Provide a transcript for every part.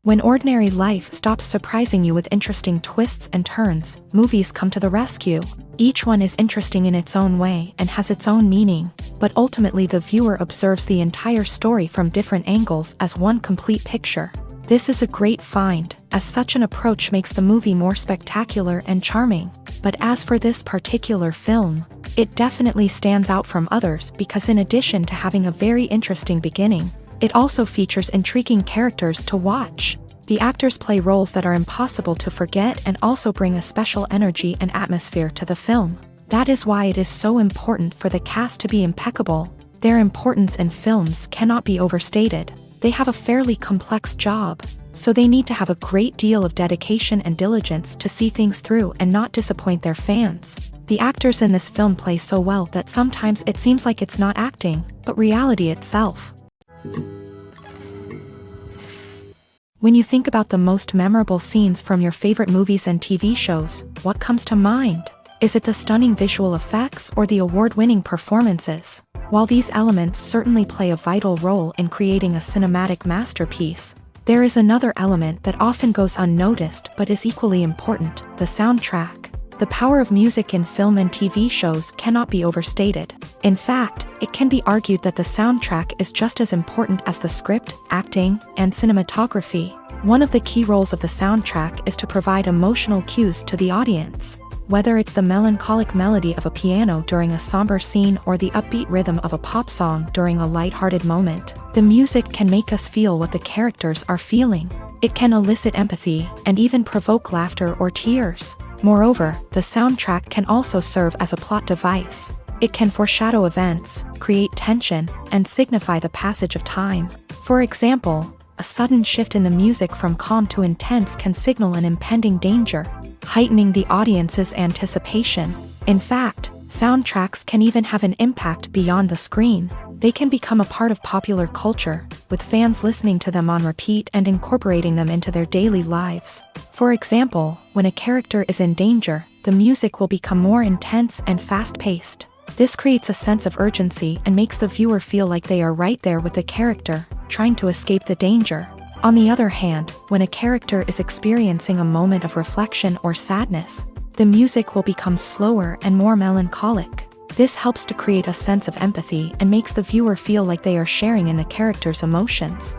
When ordinary life stops surprising you with interesting twists and turns, movies come to the rescue. Each one is interesting in its own way and has its own meaning, but ultimately the viewer observes the entire story from different angles as one complete picture. This is a great find, as such an approach makes the movie more spectacular and charming. But as for this particular film, it definitely stands out from others because in addition to having a very interesting beginning, it also features intriguing characters to watch. The actors play roles that are impossible to forget and also bring a special energy and atmosphere to the film. That is why it is so important for the cast to be impeccable. Their importance in films cannot be overstated. They have a fairly complex job, so they need to have a great deal of dedication and diligence to see things through and not disappoint their fans. The actors in this film play so well that sometimes it seems like it's not acting, but reality itself. When you think about the most memorable scenes from your favorite movies and TV shows, what comes to mind? Is it the stunning visual effects or the award-winning performances? While these elements certainly play a vital role in creating a cinematic masterpiece, there is another element that often goes unnoticed but is equally important: the soundtrack. The power of music in film and TV shows cannot be overstated. In fact, it can be argued that the soundtrack is just as important as the script, acting, and cinematography. One of the key roles of the soundtrack is to provide emotional cues to the audience. Whether it's the melancholic melody of a piano during a somber scene or the upbeat rhythm of a pop song during a light-hearted moment, the music can make us feel what the characters are feeling. It can elicit empathy and even provoke laughter or tears. Moreover, the soundtrack can also serve as a plot device. It can foreshadow events, create tension, and signify the passage of time. For example, a sudden shift in the music from calm to intense can signal an impending danger, heightening the audience's anticipation. In fact, soundtracks can even have an impact beyond the screen. They can become a part of popular culture, with fans listening to them on repeat and incorporating them into their daily lives. For example, when a character is in danger, the music will become more intense and fast-paced. This creates a sense of urgency and makes the viewer feel like they are right there with the character, trying to escape the danger. On the other hand, when a character is experiencing a moment of reflection or sadness, the music will become slower and more melancholic. This helps to create a sense of empathy and makes the viewer feel like they are sharing in the character's emotions.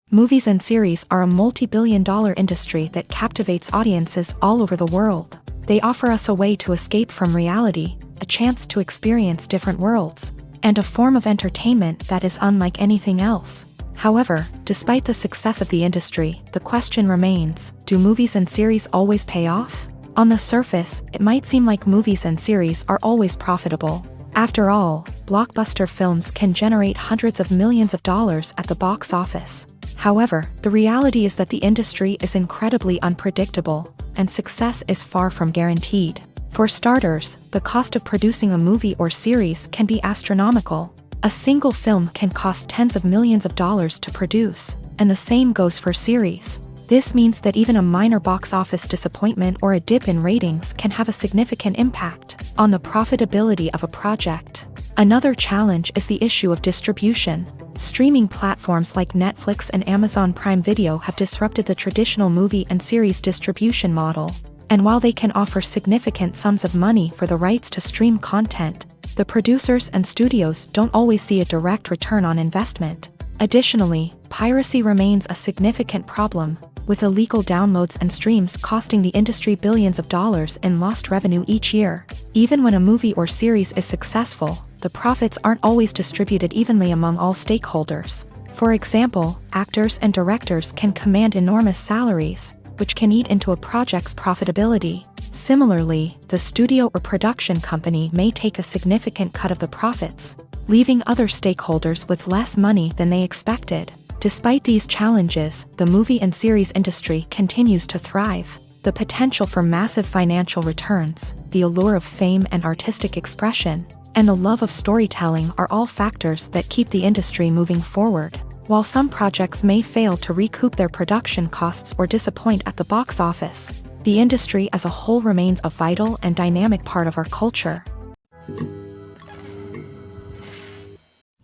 Movies and series are a multi-billion-dollar industry that captivates audiences all over the world. They offer us a way to escape from reality, a chance to experience different worlds, and a form of entertainment that is unlike anything else. However, despite the success of the industry, the question remains: do movies and series always pay off? On the surface, it might seem like movies and series are always profitable. After all, blockbuster films can generate hundreds of millions of dollars at the box office. However, the reality is that the industry is incredibly unpredictable, and success is far from guaranteed. For starters, the cost of producing a movie or series can be astronomical. A single film can cost tens of millions of dollars to produce, and the same goes for series. This means that even a minor box office disappointment or a dip in ratings can have a significant impact on the profitability of a project. Another challenge is the issue of distribution. Streaming platforms like Netflix and Amazon Prime Video have disrupted the traditional movie and series distribution model. And while they can offer significant sums of money for the rights to stream content, the producers and studios don't always see a direct return on investment. Additionally, piracy remains a significant problem, with illegal downloads and streams costing the industry billions of dollars in lost revenue each year. Even when a movie or series is successful, the profits aren't always distributed evenly among all stakeholders. For example, actors and directors can command enormous salaries, which can eat into a project's profitability. Similarly, the studio or production company may take a significant cut of the profits, leaving other stakeholders with less money than they expected. Despite these challenges, the movie and series industry continues to thrive. The potential for massive financial returns, the allure of fame and artistic expression, and the love of storytelling are all factors that keep the industry moving forward. While some projects may fail to recoup their production costs or disappoint at the box office, the industry as a whole remains a vital and dynamic part of our culture.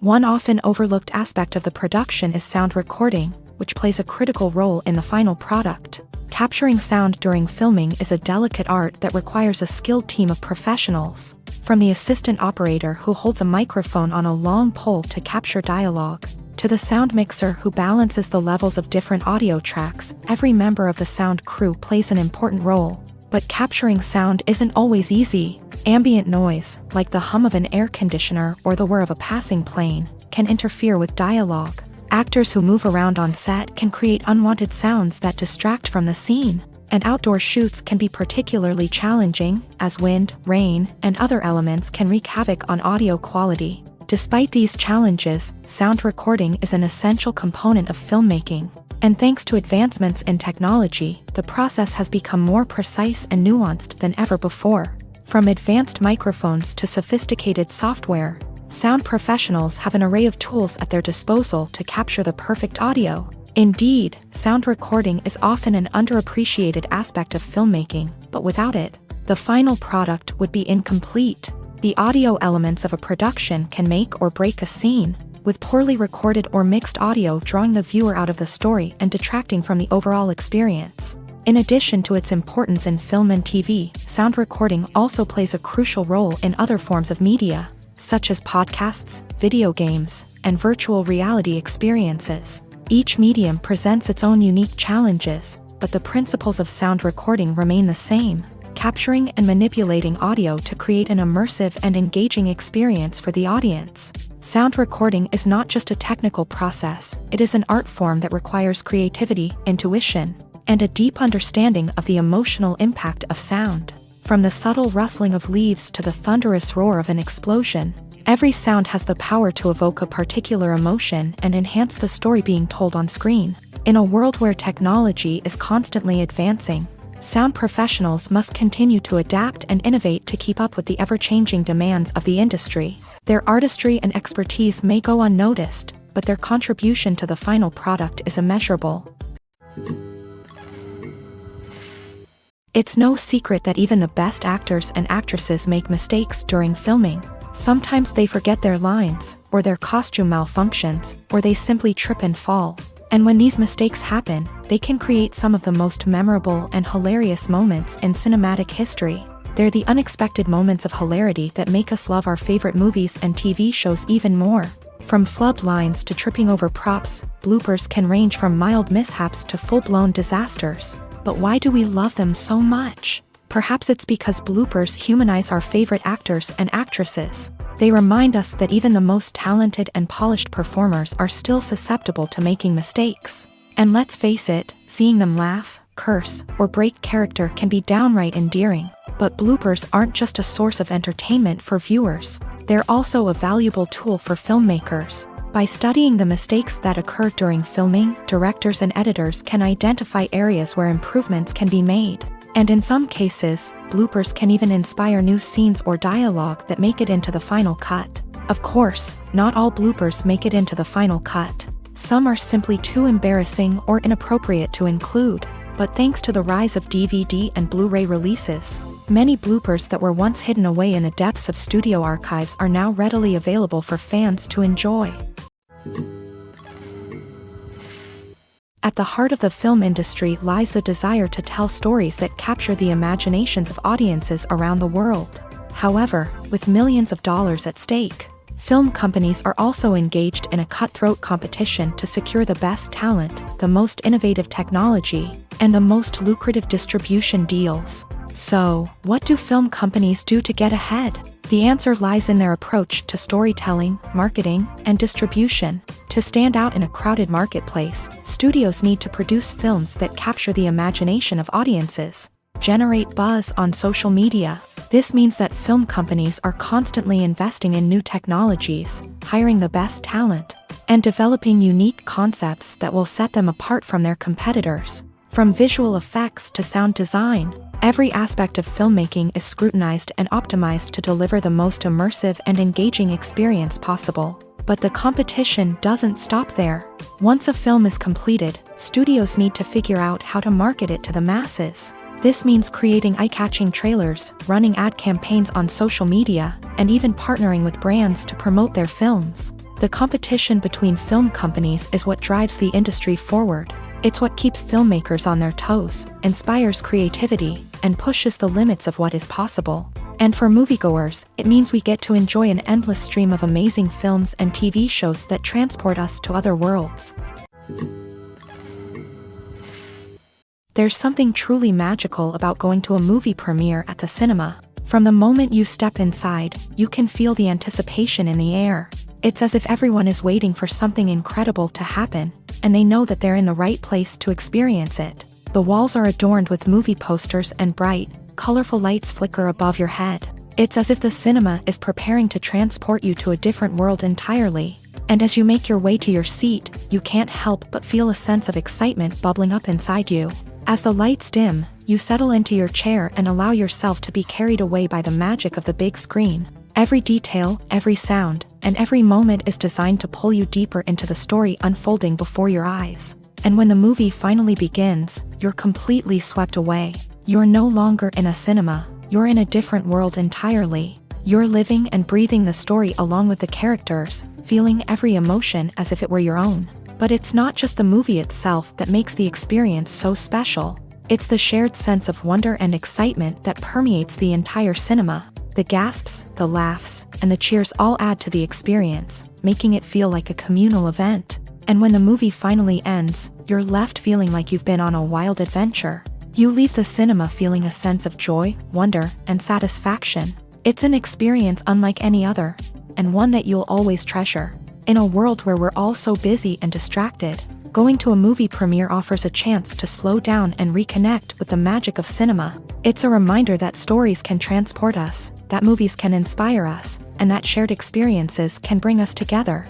One often overlooked aspect of the production is sound recording, which plays a critical role in the final product. Capturing sound during filming is a delicate art that requires a skilled team of professionals, from the assistant operator who holds a microphone on a long pole to capture dialogue, to the sound mixer who balances the levels of different audio tracks. Every member of the sound crew plays an important role. But capturing sound isn't always easy. Ambient noise, like the hum of an air conditioner or the whir of a passing plane, can interfere with dialogue. Actors who move around on set can create unwanted sounds that distract from the scene. And outdoor shoots can be particularly challenging, as wind, rain, and other elements can wreak havoc on audio quality. Despite these challenges, sound recording is an essential component of filmmaking. And thanks to advancements in technology, the process has become more precise and nuanced than ever before. From advanced microphones to sophisticated software, sound professionals have an array of tools at their disposal to capture the perfect audio. Indeed, sound recording is often an underappreciated aspect of filmmaking, but without it, the final product would be incomplete. The audio elements of a production can make or break a scene, with poorly recorded or mixed audio drawing the viewer out of the story and detracting from the overall experience. In addition to its importance in film and TV, sound recording also plays a crucial role in other forms of media, such as podcasts, video games, and virtual reality experiences. Each medium presents its own unique challenges, but the principles of sound recording remain the same: capturing and manipulating audio to create an immersive and engaging experience for the audience. Sound recording is not just a technical process, it is an art form that requires creativity, intuition, and a deep understanding of the emotional impact of sound. From the subtle rustling of leaves to the thunderous roar of an explosion, every sound has the power to evoke a particular emotion and enhance the story being told on screen. In a world where technology is constantly advancing, sound professionals must continue to adapt and innovate to keep up with the ever-changing demands of the industry. Their artistry and expertise may go unnoticed, but their contribution to the final product is immeasurable. It's no secret that even the best actors and actresses make mistakes during filming. Sometimes they forget their lines, or their costume malfunctions, or they simply trip and fall. And when these mistakes happen, they can create some of the most memorable and hilarious moments in cinematic history. They're the unexpected moments of hilarity that make us love our favorite movies and TV shows even more. From flubbed lines to tripping over props, bloopers can range from mild mishaps to full-blown disasters. But why do we love them so much? Perhaps it's because bloopers humanize our favorite actors and actresses. They remind us that even the most talented and polished performers are still susceptible to making mistakes. And let's face it, seeing them laugh, curse, or break character can be downright endearing. But bloopers aren't just a source of entertainment for viewers. They're also a valuable tool for filmmakers. By studying the mistakes that occur during filming, directors and editors can identify areas where improvements can be made. And in some cases, bloopers can even inspire new scenes or dialogue that make it into the final cut. Of course, not all bloopers make it into the final cut. Some are simply too embarrassing or inappropriate to include. But thanks to the rise of DVD and Blu-ray releases, many bloopers that were once hidden away in the depths of studio archives are now readily available for fans to enjoy. At the heart of the film industry lies the desire to tell stories that capture the imaginations of audiences around the world. However, with millions of dollars at stake, film companies are also engaged in a cutthroat competition to secure the best talent, the most innovative technology, and the most lucrative distribution deals. So, what do film companies do to get ahead? The answer lies in their approach to storytelling, marketing, and distribution. To stand out in a crowded marketplace, studios need to produce films that capture the imagination of audiences, generate buzz on social media. This means that film companies are constantly investing in new technologies, hiring the best talent, and developing unique concepts that will set them apart from their competitors. From visual effects to sound design, every aspect of filmmaking is scrutinized and optimized to deliver the most immersive and engaging experience possible. But the competition doesn't stop there. Once a film is completed, studios need to figure out how to market it to the masses. This means creating eye-catching trailers, running ad campaigns on social media, and even partnering with brands to promote their films. The competition between film companies is what drives the industry forward. It's what keeps filmmakers on their toes, inspires creativity, and pushes the limits of what is possible. And for moviegoers, it means we get to enjoy an endless stream of amazing films and TV shows that transport us to other worlds. There's something truly magical about going to a movie premiere at the cinema. From the moment you step inside, you can feel the anticipation in the air. It's as if everyone is waiting for something incredible to happen, and they know that they're in the right place to experience it. The walls are adorned with movie posters and bright, colorful lights flicker above your head. It's as if the cinema is preparing to transport you to a different world entirely. And as you make your way to your seat, you can't help but feel a sense of excitement bubbling up inside you. As the lights dim, you settle into your chair and allow yourself to be carried away by the magic of the big screen. Every detail, every sound, and every moment is designed to pull you deeper into the story unfolding before your eyes. And when the movie finally begins, you're completely swept away. You're no longer in a cinema, you're in a different world entirely. You're living and breathing the story along with the characters, feeling every emotion as if it were your own. But it's not just the movie itself that makes the experience so special. It's the shared sense of wonder and excitement that permeates the entire cinema. The gasps, the laughs, and the cheers all add to the experience, making it feel like a communal event. And when the movie finally ends, you're left feeling like you've been on a wild adventure. You leave the cinema feeling a sense of joy, wonder, and satisfaction. It's an experience unlike any other, and one that you'll always treasure. In a world where we're all so busy and distracted, going to a movie premiere offers a chance to slow down and reconnect with the magic of cinema. It's a reminder that stories can transport us, that movies can inspire us, and that shared experiences can bring us together.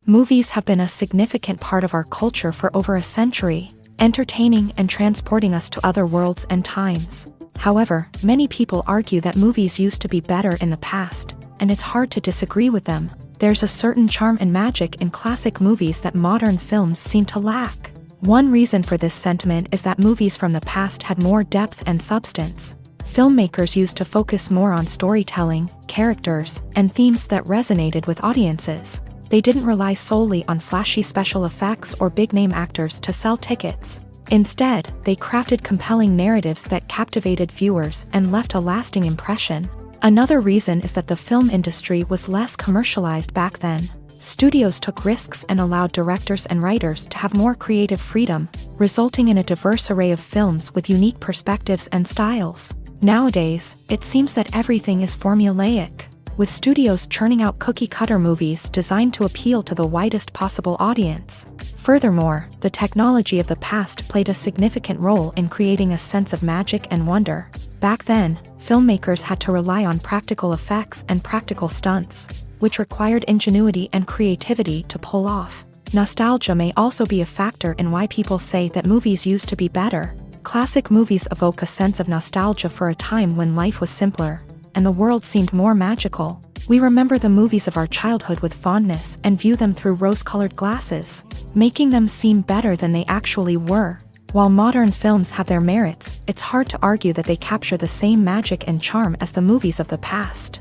Movies have been a significant part of our culture for over a century, entertaining and transporting us to other worlds and times. However, many people argue that movies used to be better in the past, and it's hard to disagree with them. There's a certain charm and magic in classic movies that modern films seem to lack. One reason for this sentiment is that movies from the past had more depth and substance. Filmmakers used to focus more on storytelling, characters, and themes that resonated with audiences. They didn't rely solely on flashy special effects or big-name actors to sell tickets. Instead, they crafted compelling narratives that captivated viewers and left a lasting impression. Another reason is that the film industry was less commercialized back then. Studios took risks and allowed directors and writers to have more creative freedom, resulting in a diverse array of films with unique perspectives and styles. Nowadays, it seems that everything is formulaic, with studios churning out cookie-cutter movies designed to appeal to the widest possible audience. Furthermore, the technology of the past played a significant role in creating a sense of magic and wonder. Back then, filmmakers had to rely on practical effects and practical stunts, which required ingenuity and creativity to pull off. Nostalgia may also be a factor in why people say that movies used to be better. Classic movies evoke a sense of nostalgia for a time when life was simpler, and the world seemed more magical. We remember the movies of our childhood with fondness and view them through rose-colored glasses, making them seem better than they actually were. While modern films have their merits, it's hard to argue that they capture the same magic and charm as the movies of the past.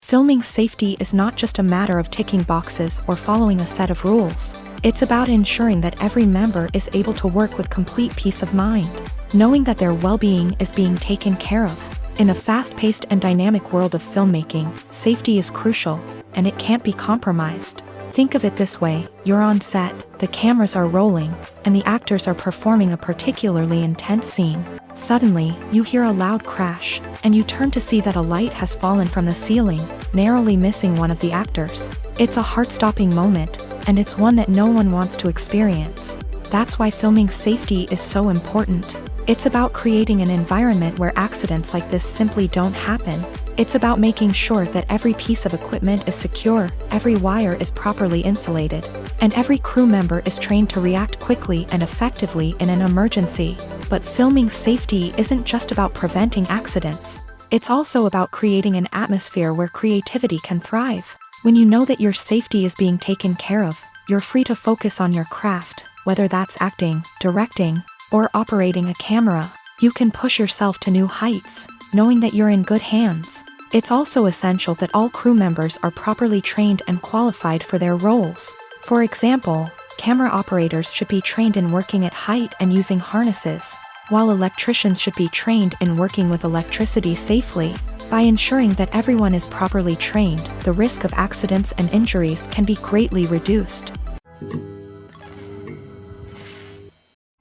Filming safety is not just a matter of ticking boxes or following a set of rules. It's about ensuring that every member is able to work with complete peace of mind, knowing that their well-being is being taken care of. In a fast-paced and dynamic world of filmmaking, safety is crucial, and it can't be compromised. Think of it this way: you're on set, the cameras are rolling, and the actors are performing a particularly intense scene. Suddenly, you hear a loud crash, and you turn to see that a light has fallen from the ceiling, narrowly missing one of the actors. It's a heart-stopping moment, and it's one that no one wants to experience. That's why filming safety is so important. It's about creating an environment where accidents like this simply don't happen. It's about making sure that every piece of equipment is secure, every wire is properly insulated, and every crew member is trained to react quickly and effectively in an emergency. But filming safety isn't just about preventing accidents. It's also about creating an atmosphere where creativity can thrive. When you know that your safety is being taken care of, you're free to focus on your craft, whether that's acting, directing, or operating a camera. You can push yourself to new heights, knowing that you're in good hands. It's also essential that all crew members are properly trained and qualified for their roles. For example, camera operators should be trained in working at height and using harnesses, while electricians should be trained in working with electricity safely. By ensuring that everyone is properly trained, the risk of accidents and injuries can be greatly reduced.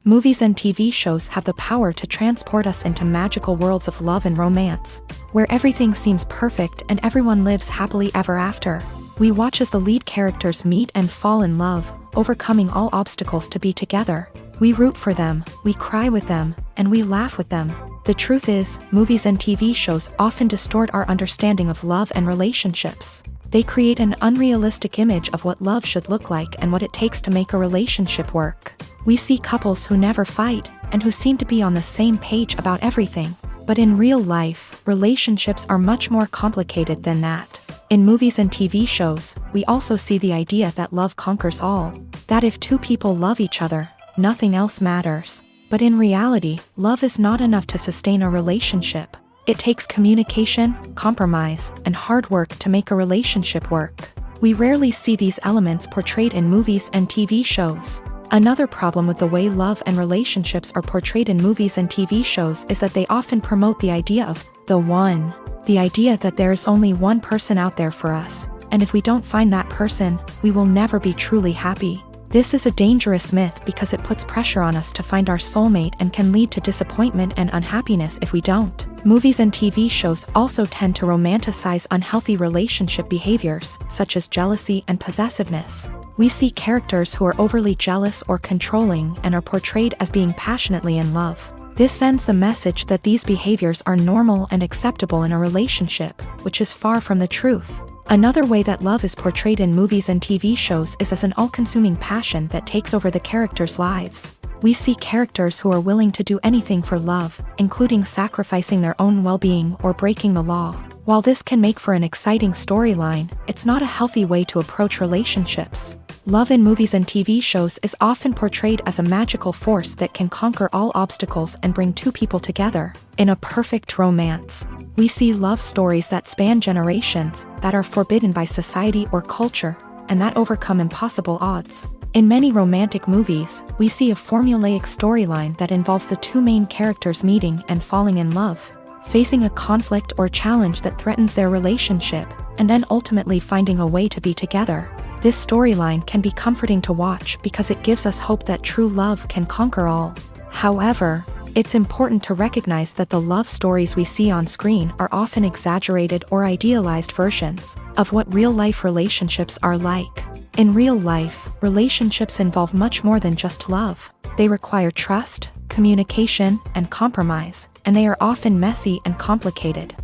Movies and TV shows have the power to transport us into magical worlds of love and romance, where everything seems perfect and everyone lives happily ever after. We watch as the lead characters meet and fall in love, overcoming all obstacles to be together. We root for them, we cry with them, and we laugh with them. The truth is, movies and TV shows often distort our understanding of love and relationships. They create an unrealistic image of what love should look like and what it takes to make a relationship work. We see couples who never fight, and who seem to be on the same page about everything. But in real life, relationships are much more complicated than that. In movies and TV shows, we also see the idea that love conquers all. That if two people love each other, nothing else matters. But in reality, love is not enough to sustain a relationship. It takes communication, compromise, and hard work to make a relationship work. We rarely see these elements portrayed in movies and TV shows. Another problem with the way love and relationships are portrayed in movies and TV shows is that they often promote the idea of the one. The idea that there is only one person out there for us, and if we don't find that person, we will never be truly happy. This is a dangerous myth because it puts pressure on us to find our soulmate and can lead to disappointment and unhappiness if we don't. Movies and TV shows also tend to romanticize unhealthy relationship behaviors, such as jealousy and possessiveness. We see characters who are overly jealous or controlling and are portrayed as being passionately in love. This sends the message that these behaviors are normal and acceptable in a relationship, which is far from the truth. Another way that love is portrayed in movies and TV shows is as an all-consuming passion that takes over the characters' lives. We see characters who are willing to do anything for love, including sacrificing their own well-being or breaking the law. While this can make for an exciting storyline, it's not a healthy way to approach relationships. Love in movies and TV shows is often portrayed as a magical force that can conquer all obstacles and bring two people together. In a perfect romance, we see love stories that span generations, that are forbidden by society or culture, and that overcome impossible odds. In many romantic movies, we see a formulaic storyline that involves the two main characters meeting and falling in love, facing a conflict or challenge that threatens their relationship, and then ultimately finding a way to be together. This storyline can be comforting to watch because it gives us hope that true love can conquer all. However, it's important to recognize that the love stories we see on screen are often exaggerated or idealized versions of what real-life relationships are like. In real life, relationships involve much more than just love. They require trust, communication, and compromise, and they are often messy and complicated.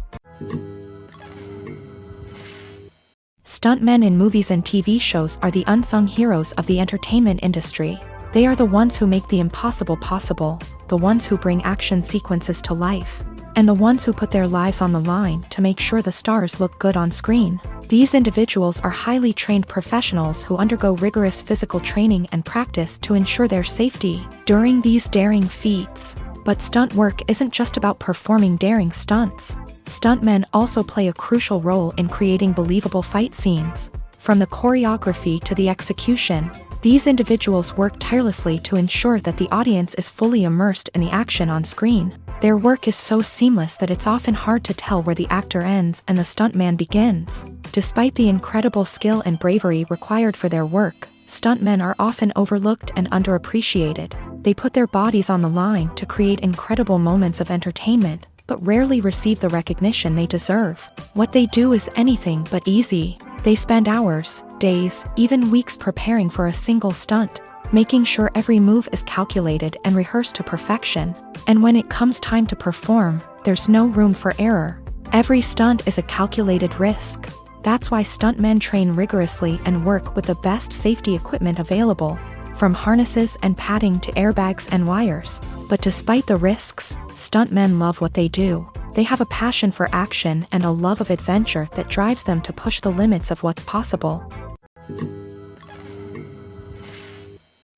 Stuntmen in movies and TV shows are the unsung heroes of the entertainment industry. They are the ones who make the impossible possible, the ones who bring action sequences to life, and the ones who put their lives on the line to make sure the stars look good on screen. These individuals are highly trained professionals who undergo rigorous physical training and practice to ensure their safety during these daring feats. But stunt work isn't just about performing daring stunts. Stuntmen also play a crucial role in creating believable fight scenes. From the choreography to the execution, these individuals work tirelessly to ensure that the audience is fully immersed in the action on screen. Their work is so seamless that it's often hard to tell where the actor ends and the stuntman begins. Despite the incredible skill and bravery required for their work, stuntmen are often overlooked and underappreciated. They put their bodies on the line to create incredible moments of entertainment, but rarely receive the recognition they deserve. What they do is anything but easy. They spend hours, days, even weeks preparing for a single stunt, making sure every move is calculated and rehearsed to perfection. And when it comes time to perform, there's no room for error. Every stunt is a calculated risk. That's why stuntmen train rigorously and work with the best safety equipment available, from harnesses and padding to airbags and wires. But despite the risks, stuntmen love what they do. They have a passion for action and a love of adventure that drives them to push the limits of what's possible.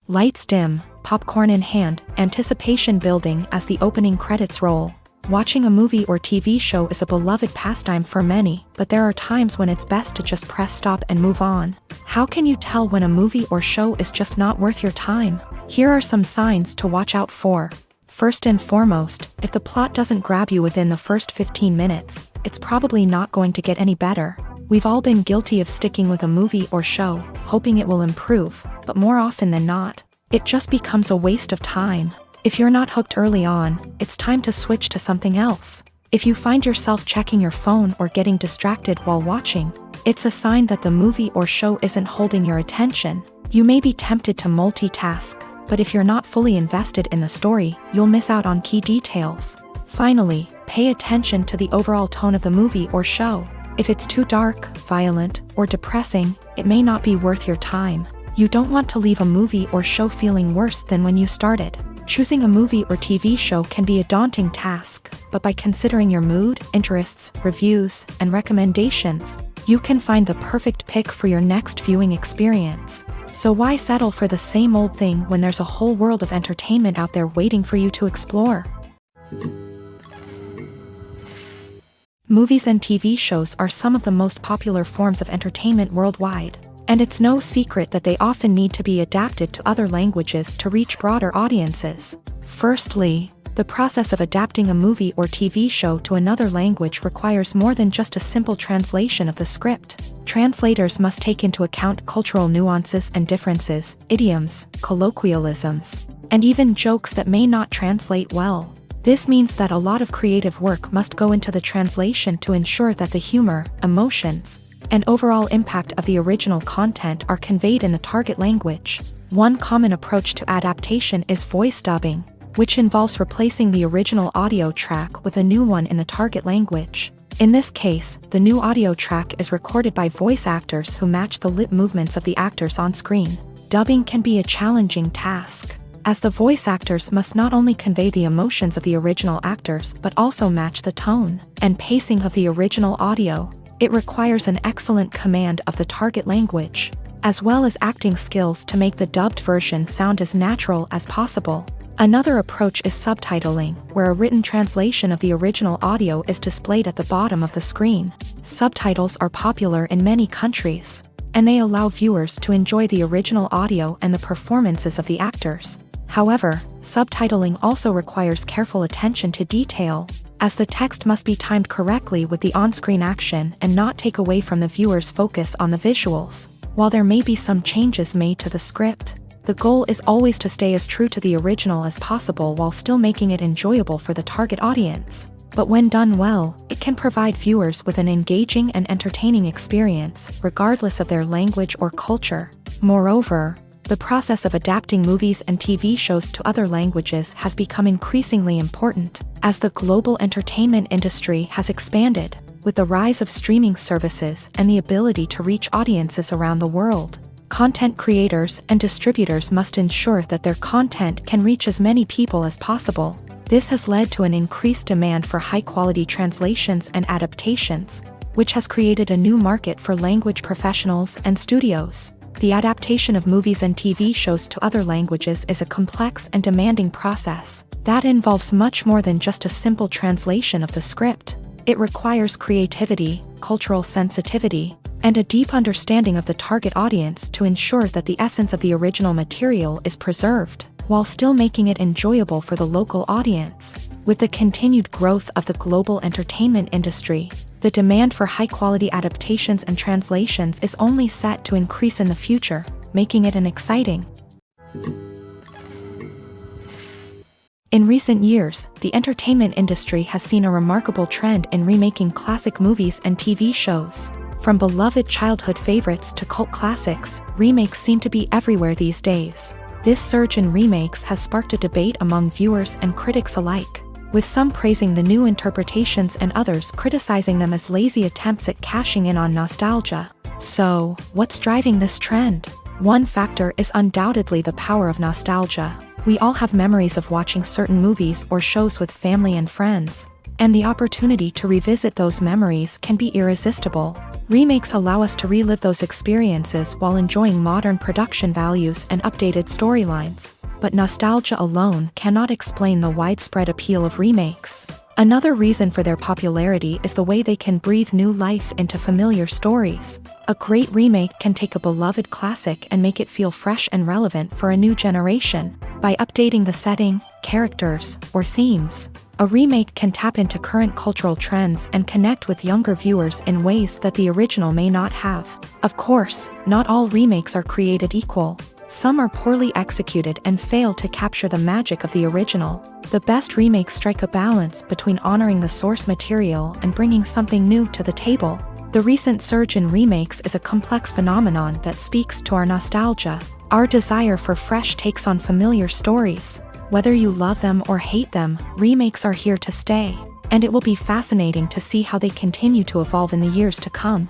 Lights dim, popcorn in hand, anticipation building as the opening credits roll. Watching a movie or TV show is a beloved pastime for many, but there are times when it's best to just press stop and move on. How can you tell when a movie or show is just not worth your time? Here are some signs to watch out for. First and foremost, if the plot doesn't grab you within the first 15 minutes, it's probably not going to get any better. We've all been guilty of sticking with a movie or show, hoping it will improve, but more often than not, it just becomes a waste of time. If you're not hooked early on, it's time to switch to something else. If you find yourself checking your phone or getting distracted while watching, it's a sign that the movie or show isn't holding your attention. You may be tempted to multitask, but if you're not fully invested in the story, you'll miss out on key details. Finally, pay attention to the overall tone of the movie or show. If it's too dark, violent, or depressing, it may not be worth your time. You don't want to leave a movie or show feeling worse than when you started. Choosing a movie or TV show can be a daunting task, but by considering your mood, interests, reviews, and recommendations, you can find the perfect pick for your next viewing experience. So why settle for the same old thing when there's a whole world of entertainment out there waiting for you to explore? Movies and TV shows are some of the most popular forms of entertainment worldwide. And it's no secret that they often need to be adapted to other languages to reach broader audiences. Firstly, the process of adapting a movie or TV show to another language requires more than just a simple translation of the script. Translators must take into account cultural nuances and differences, idioms, colloquialisms, and even jokes that may not translate well. This means that a lot of creative work must go into the translation to ensure that the humor, emotions, and overall impact of the original content are conveyed in the target language. One common approach to adaptation is voice dubbing, which involves replacing the original audio track with a new one in the target language. In this case, the new audio track is recorded by voice actors who match the lip movements of the actors on screen. Dubbing can be a challenging task, as the voice actors must not only convey the emotions of the original actors but also match the tone and pacing of the original audio. It requires an excellent command of the target language, as well as acting skills to make the dubbed version sound as natural as possible. Another approach is subtitling, where a written translation of the original audio is displayed at the bottom of the screen. Subtitles are popular in many countries, and they allow viewers to enjoy the original audio and the performances of the actors. However, subtitling also requires careful attention to detail, as the text must be timed correctly with the on-screen action and not take away from the viewer's focus on the visuals. While there may be some changes made to the script, the goal is always to stay as true to the original as possible while still making it enjoyable for the target audience. But when done well, it can provide viewers with an engaging and entertaining experience, regardless of their language or culture. Moreover, the process of adapting movies and TV shows to other languages has become increasingly important, as the global entertainment industry has expanded, with the rise of streaming services and the ability to reach audiences around the world. Content creators and distributors must ensure that their content can reach as many people as possible. This has led to an increased demand for high-quality translations and adaptations, which has created a new market for language professionals and studios. The adaptation of movies and TV shows to other languages is a complex and demanding process that involves much more than just a simple translation of the script. It requires creativity, cultural sensitivity, and a deep understanding of the target audience to ensure that the essence of the original material is preserved, while still making it enjoyable for the local audience. With the continued growth of the global entertainment industry, the demand for high-quality adaptations and translations is only set to increase in the future, making it an exciting. In recent years, the entertainment industry has seen a remarkable trend in remaking classic movies and TV shows. From beloved childhood favorites to cult classics, remakes seem to be everywhere these days. This surge in remakes has sparked a debate among viewers and critics alike, with some praising the new interpretations and others criticizing them as lazy attempts at cashing in on nostalgia. So, what's driving this trend? One factor is undoubtedly the power of nostalgia. We all have memories of watching certain movies or shows with family and friends, and the opportunity to revisit those memories can be irresistible. Remakes allow us to relive those experiences while enjoying modern production values and updated storylines. But nostalgia alone cannot explain the widespread appeal of remakes. Another reason for their popularity is the way they can breathe new life into familiar stories. A great remake can take a beloved classic and make it feel fresh and relevant for a new generation. By updating the setting, characters, or themes, a remake can tap into current cultural trends and connect with younger viewers in ways that the original may not have. Of course, not all remakes are created equal. Some are poorly executed and fail to capture the magic of the original. The best remakes strike a balance between honoring the source material and bringing something new to the table. The recent surge in remakes is a complex phenomenon that speaks to our nostalgia, our desire for fresh takes on familiar stories. Whether you love them or hate them, remakes are here to stay, and it will be fascinating to see how they continue to evolve in the years to come.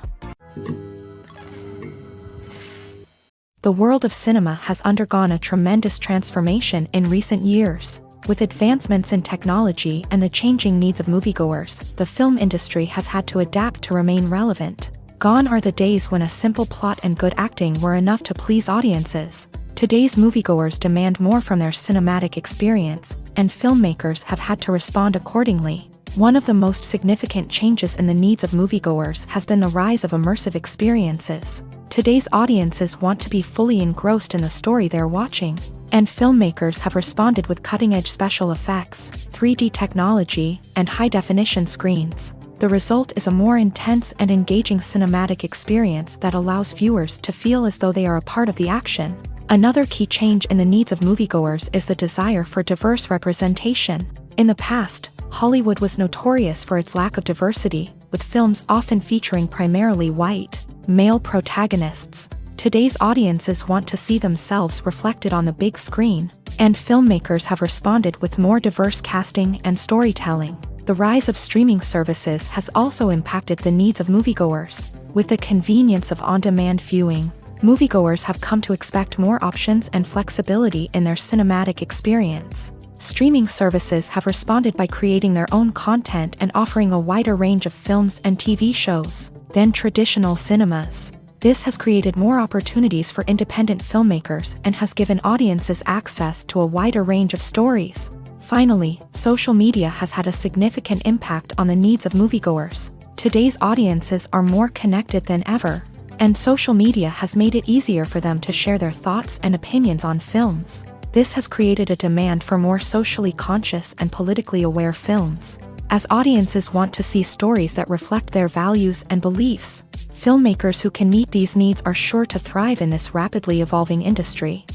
The world of cinema has undergone a tremendous transformation in recent years. With advancements in technology and the changing needs of moviegoers, the film industry has had to adapt to remain relevant. Gone are the days when a simple plot and good acting were enough to please audiences. Today's moviegoers demand more from their cinematic experience, and filmmakers have had to respond accordingly. One of the most significant changes in the needs of moviegoers has been the rise of immersive experiences. Today's audiences want to be fully engrossed in the story they're watching, and filmmakers have responded with cutting-edge special effects, 3D technology, and high-definition screens. The result is a more intense and engaging cinematic experience that allows viewers to feel as though they are a part of the action. Another key change in the needs of moviegoers is the desire for diverse representation. In the past, Hollywood was notorious for its lack of diversity, with films often featuring primarily white, male protagonists. Today's audiences want to see themselves reflected on the big screen, and filmmakers have responded with more diverse casting and storytelling. The rise of streaming services has also impacted the needs of moviegoers. With the convenience of on-demand viewing, moviegoers have come to expect more options and flexibility in their cinematic experience. Streaming services have responded by creating their own content and offering a wider range of films and TV shows than traditional cinemas. This has created more opportunities for independent filmmakers and has given audiences access to a wider range of stories. Finally, social media has had a significant impact on the needs of moviegoers. Today's audiences are more connected than ever, and social media has made it easier for them to share their thoughts and opinions on films. This has created a demand for more socially conscious and politically aware films. As audiences want to see stories that reflect their values and beliefs, filmmakers who can meet these needs are sure to thrive in this rapidly evolving industry.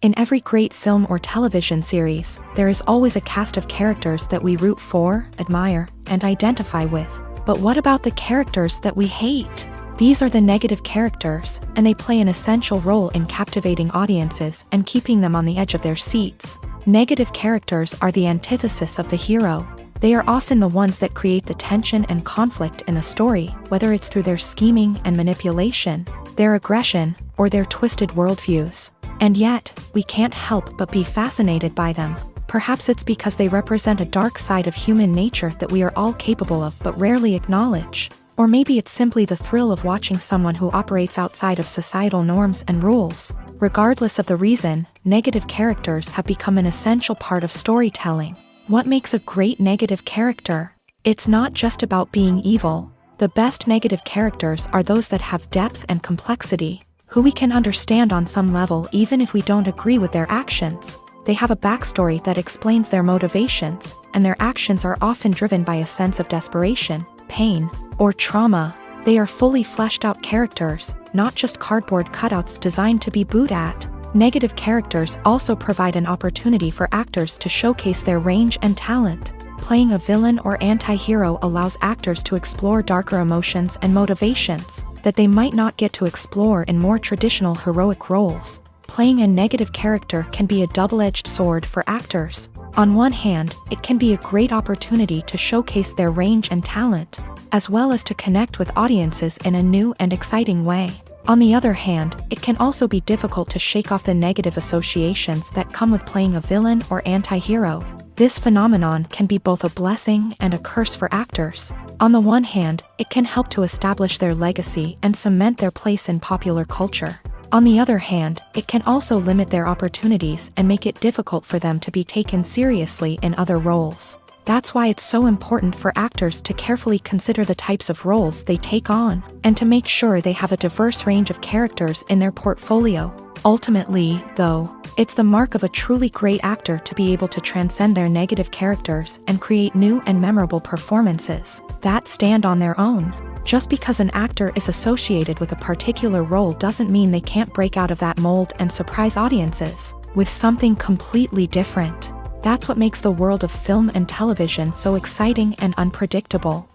In every great film or television series, there is always a cast of characters that we root for, admire, and identify with. But what about the characters that we hate? These are the negative characters, and they play an essential role in captivating audiences and keeping them on the edge of their seats. Negative characters are the antithesis of the hero. They are often the ones that create the tension and conflict in the story, whether it's through their scheming and manipulation, their aggression, or their twisted worldviews. And yet, we can't help but be fascinated by them. Perhaps it's because they represent a dark side of human nature that we are all capable of but rarely acknowledge. Or maybe it's simply the thrill of watching someone who operates outside of societal norms and rules. Regardless of the reason, negative characters have become an essential part of storytelling. What makes a great negative character? It's not just about being evil. The best negative characters are those that have depth and complexity, who we can understand on some level even if we don't agree with their actions. They have a backstory that explains their motivations, and their actions are often driven by a sense of desperation, pain, or trauma. They are fully fleshed out characters, not just cardboard cutouts designed to be booed at. Negative characters also provide an opportunity for actors to showcase their range and talent. Playing a villain or anti-hero allows actors to explore darker emotions and motivations that they might not get to explore in more traditional heroic roles. Playing a negative character can be a double-edged sword for actors. On one hand, it can be a great opportunity to showcase their range and talent, as well as to connect with audiences in a new and exciting way. On the other hand, it can also be difficult to shake off the negative associations that come with playing a villain or anti-hero. This phenomenon can be both a blessing and a curse for actors. On the one hand, it can help to establish their legacy and cement their place in popular culture. On the other hand, it can also limit their opportunities and make it difficult for them to be taken seriously in other roles. That's why it's so important for actors to carefully consider the types of roles they take on, and to make sure they have a diverse range of characters in their portfolio. Ultimately, though, it's the mark of a truly great actor to be able to transcend their negative characters and create new and memorable performances that stand on their own. Just because an actor is associated with a particular role doesn't mean they can't break out of that mold and surprise audiences with something completely different. That's what makes the world of film and television so exciting and unpredictable.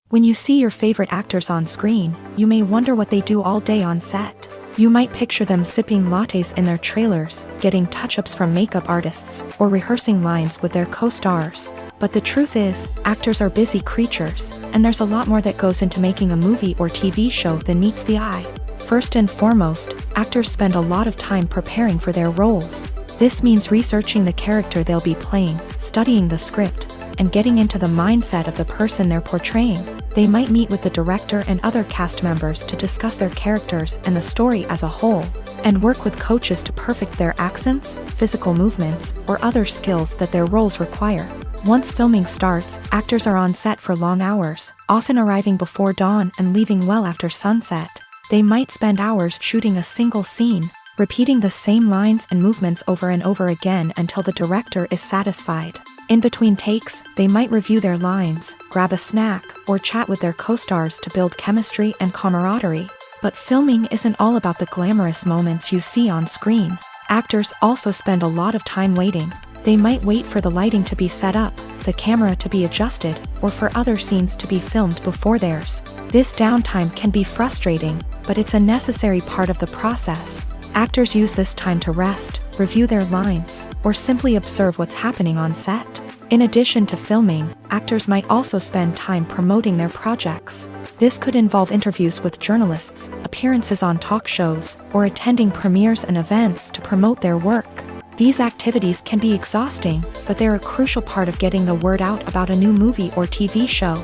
When you see your favorite actors on screen, you may wonder what they do all day on set. You might picture them sipping lattes in their trailers, getting touch-ups from makeup artists, or rehearsing lines with their co-stars. But the truth is, actors are busy creatures, and there's a lot more that goes into making a movie or TV show than meets the eye. First and foremost, actors spend a lot of time preparing for their roles. This means researching the character they'll be playing, studying the script, and getting into the mindset of the person they're portraying. They might meet with the director and other cast members to discuss their characters and the story as a whole, and work with coaches to perfect their accents, physical movements, or other skills that their roles require. Once filming starts, actors are on set for long hours, often arriving before dawn and leaving well after sunset. They might spend hours shooting a single scene, repeating the same lines and movements over and over again until the director is satisfied. In between takes, they might review their lines, grab a snack, or chat with their co-stars to build chemistry and camaraderie. But filming isn't all about the glamorous moments you see on screen. Actors also spend a lot of time waiting. They might wait for the lighting to be set up, the camera to be adjusted, or for other scenes to be filmed before theirs. This downtime can be frustrating, but it's a necessary part of the process. Actors use this time to rest, review their lines, or simply observe what's happening on set. In addition to filming, actors might also spend time promoting their projects. This could involve interviews with journalists, appearances on talk shows, or attending premieres and events to promote their work. These activities can be exhausting, but they're a crucial part of getting the word out about a new movie or TV show.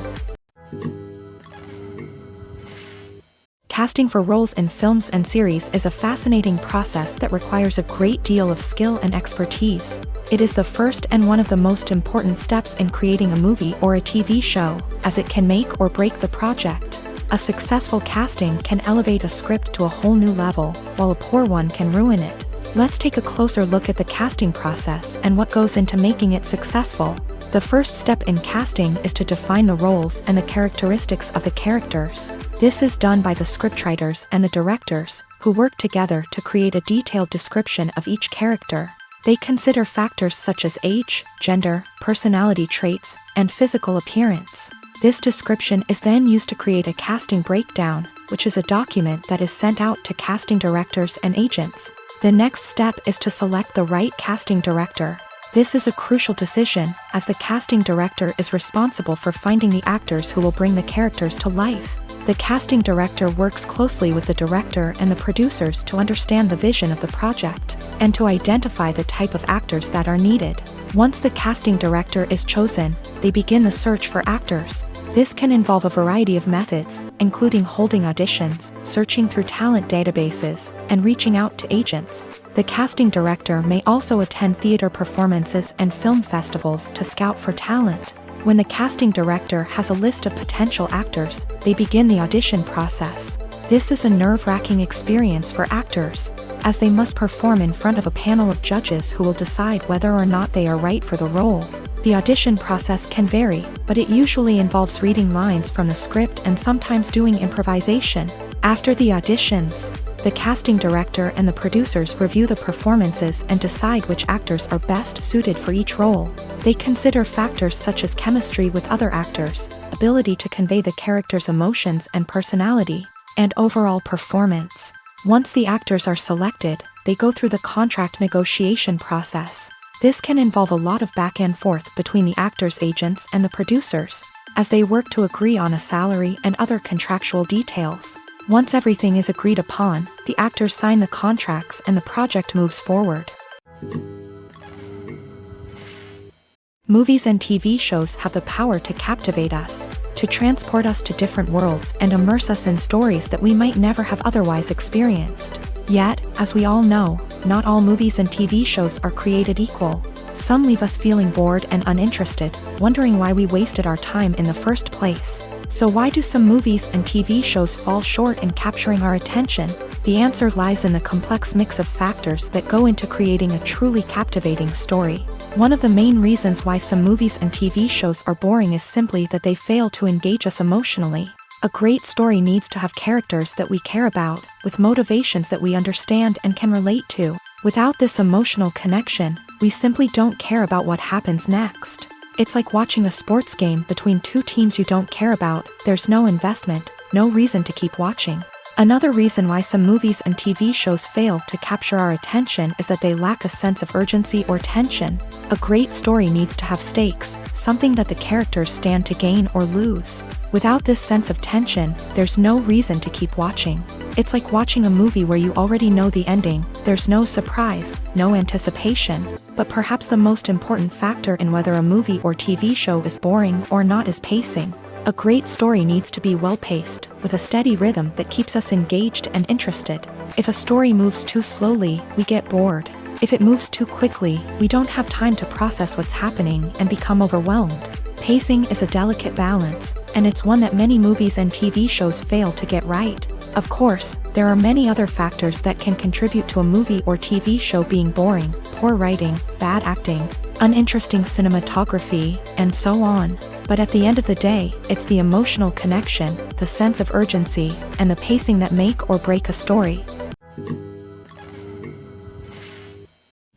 Casting for roles in films and series is a fascinating process that requires a great deal of skill and expertise. It is the first and one of the most important steps in creating a movie or a TV show, as it can make or break the project. A successful casting can elevate a script to a whole new level, while a poor one can ruin it. Let's take a closer look at the casting process and what goes into making it successful. The first step in casting is to define the roles and the characteristics of the characters. This is done by the scriptwriters and the directors, who work together to create a detailed description of each character. They consider factors such as age, gender, personality traits, and physical appearance. This description is then used to create a casting breakdown, which is a document that is sent out to casting directors and agents. The next step is to select the right casting director. This is a crucial decision, as the casting director is responsible for finding the actors who will bring the characters to life. The casting director works closely with the director and the producers to understand the vision of the project, and to identify the type of actors that are needed. Once the casting director is chosen, they begin the search for actors. This can involve a variety of methods, including holding auditions, searching through talent databases, and reaching out to agents. The casting director may also attend theater performances and film festivals to scout for talent. When the casting director has a list of potential actors, they begin the audition process. This is a nerve-wracking experience for actors, as they must perform in front of a panel of judges who will decide whether or not they are right for the role. The audition process can vary, but it usually involves reading lines from the script and sometimes doing improvisation. After the auditions, the casting director and the producers review the performances and decide which actors are best suited for each role. They consider factors such as chemistry with other actors, ability to convey the character's emotions and personality, and overall performance. Once the actors are selected, they go through the contract negotiation process. This can involve a lot of back and forth between the actors' agents and the producers, as they work to agree on a salary and other contractual details. Once everything is agreed upon, the actors sign the contracts and the project moves forward. Movies and TV shows have the power to captivate us, to transport us to different worlds and immerse us in stories that we might never have otherwise experienced. Yet, as we all know, not all movies and TV shows are created equal. Some leave us feeling bored and uninterested, wondering why we wasted our time in the first place. So why do some movies and TV shows fall short in capturing our attention? The answer lies in the complex mix of factors that go into creating a truly captivating story. One of the main reasons why some movies and TV shows are boring is simply that they fail to engage us emotionally. A great story needs to have characters that we care about, with motivations that we understand and can relate to. Without this emotional connection, we simply don't care about what happens next. It's like watching a sports game between two teams you don't care about. There's no investment, no reason to keep watching. Another reason why some movies and TV shows fail to capture our attention is that they lack a sense of urgency or tension. A great story needs to have stakes, something that the characters stand to gain or lose. Without this sense of tension, there's no reason to keep watching. It's like watching a movie where you already know the ending. There's no surprise, no anticipation. But perhaps the most important factor in whether a movie or TV show is boring or not is pacing. A great story needs to be well-paced, with a steady rhythm that keeps us engaged and interested. If a story moves too slowly, we get bored. If it moves too quickly, we don't have time to process what's happening and become overwhelmed. Pacing is a delicate balance, and it's one that many movies and TV shows fail to get right. Of course, there are many other factors that can contribute to a movie or TV show being boring: poor writing, bad acting, uninteresting cinematography, and so on. But at the end of the day, it's the emotional connection, the sense of urgency, and the pacing that make or break a story.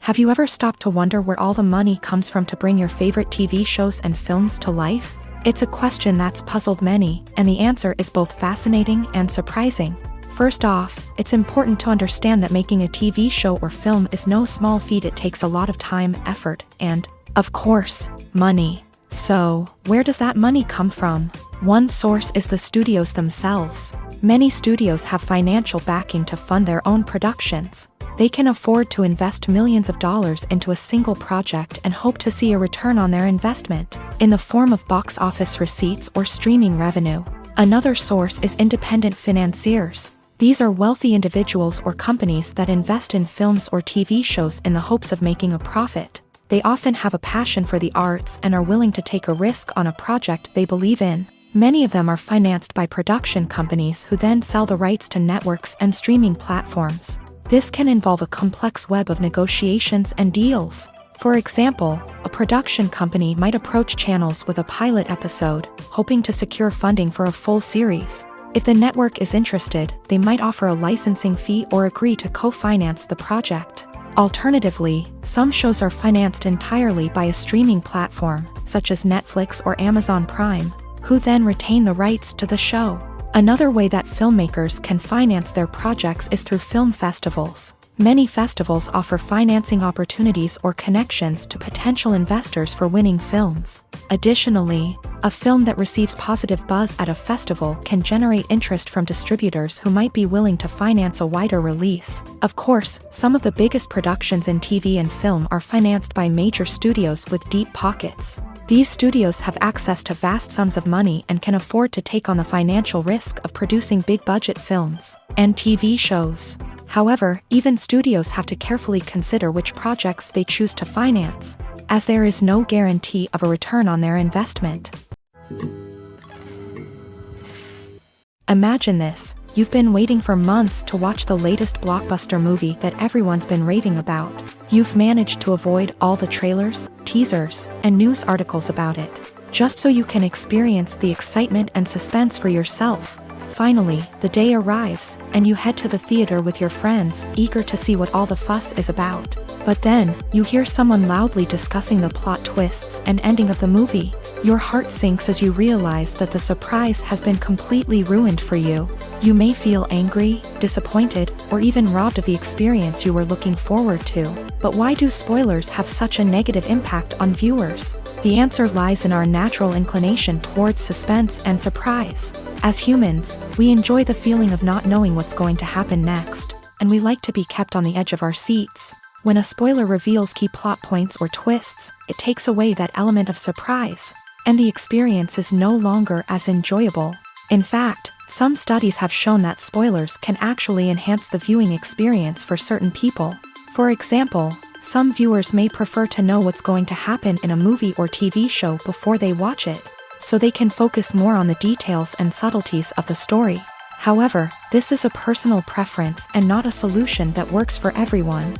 Have you ever stopped to wonder where all the money comes from to bring your favorite TV shows and films to life? It's a question that's puzzled many, and the answer is both fascinating and surprising. First off, it's important to understand that making a TV show or film is no small feat. It takes a lot of time, effort, and, of course, money. So, where does that money come from? One source is the studios themselves. Many studios have financial backing to fund their own productions. They can afford to invest millions of dollars into a single project and hope to see a return on their investment, in the form of box office receipts or streaming revenue. Another source is independent financiers. These are wealthy individuals or companies that invest in films or TV shows in the hopes of making a profit. They often have a passion for the arts and are willing to take a risk on a project they believe in. Many of them are financed by production companies who then sell the rights to networks and streaming platforms. This can involve a complex web of negotiations and deals. For example, a production company might approach channels with a pilot episode, hoping to secure funding for a full series. If the network is interested, they might offer a licensing fee or agree to co-finance the project. Alternatively, some shows are financed entirely by a streaming platform, such as Netflix or Amazon Prime, who then retain the rights to the show. Another way that filmmakers can finance their projects is through film festivals. Many festivals offer financing opportunities or connections to potential investors for winning films. Additionally, a film that receives positive buzz at a festival can generate interest from distributors who might be willing to finance a wider release. Of course, some of the biggest productions in TV and film are financed by major studios with deep pockets. These studios have access to vast sums of money and can afford to take on the financial risk of producing big-budget films and TV shows. However, even studios have to carefully consider which projects they choose to finance, as there is no guarantee of a return on their investment. Imagine this: you've been waiting for months to watch the latest blockbuster movie that everyone's been raving about. You've managed to avoid all the trailers, teasers, and news articles about it, just so you can experience the excitement and suspense for yourself. Finally, the day arrives, and you head to the theater with your friends, eager to see what all the fuss is about. But then, you hear someone loudly discussing the plot twists and ending of the movie. Your heart sinks as you realize that the surprise has been completely ruined for you. You may feel angry, disappointed, or even robbed of the experience you were looking forward to. But why do spoilers have such a negative impact on viewers? The answer lies in our natural inclination towards suspense and surprise. As humans, we enjoy the feeling of not knowing what's going to happen next, and we like to be kept on the edge of our seats. When a spoiler reveals key plot points or twists, it takes away that element of surprise, and the experience is no longer as enjoyable. In fact, some studies have shown that spoilers can actually enhance the viewing experience for certain people. For example, some viewers may prefer to know what's going to happen in a movie or TV show before they watch it, so they can focus more on the details and subtleties of the story. However, this is a personal preference and not a solution that works for everyone.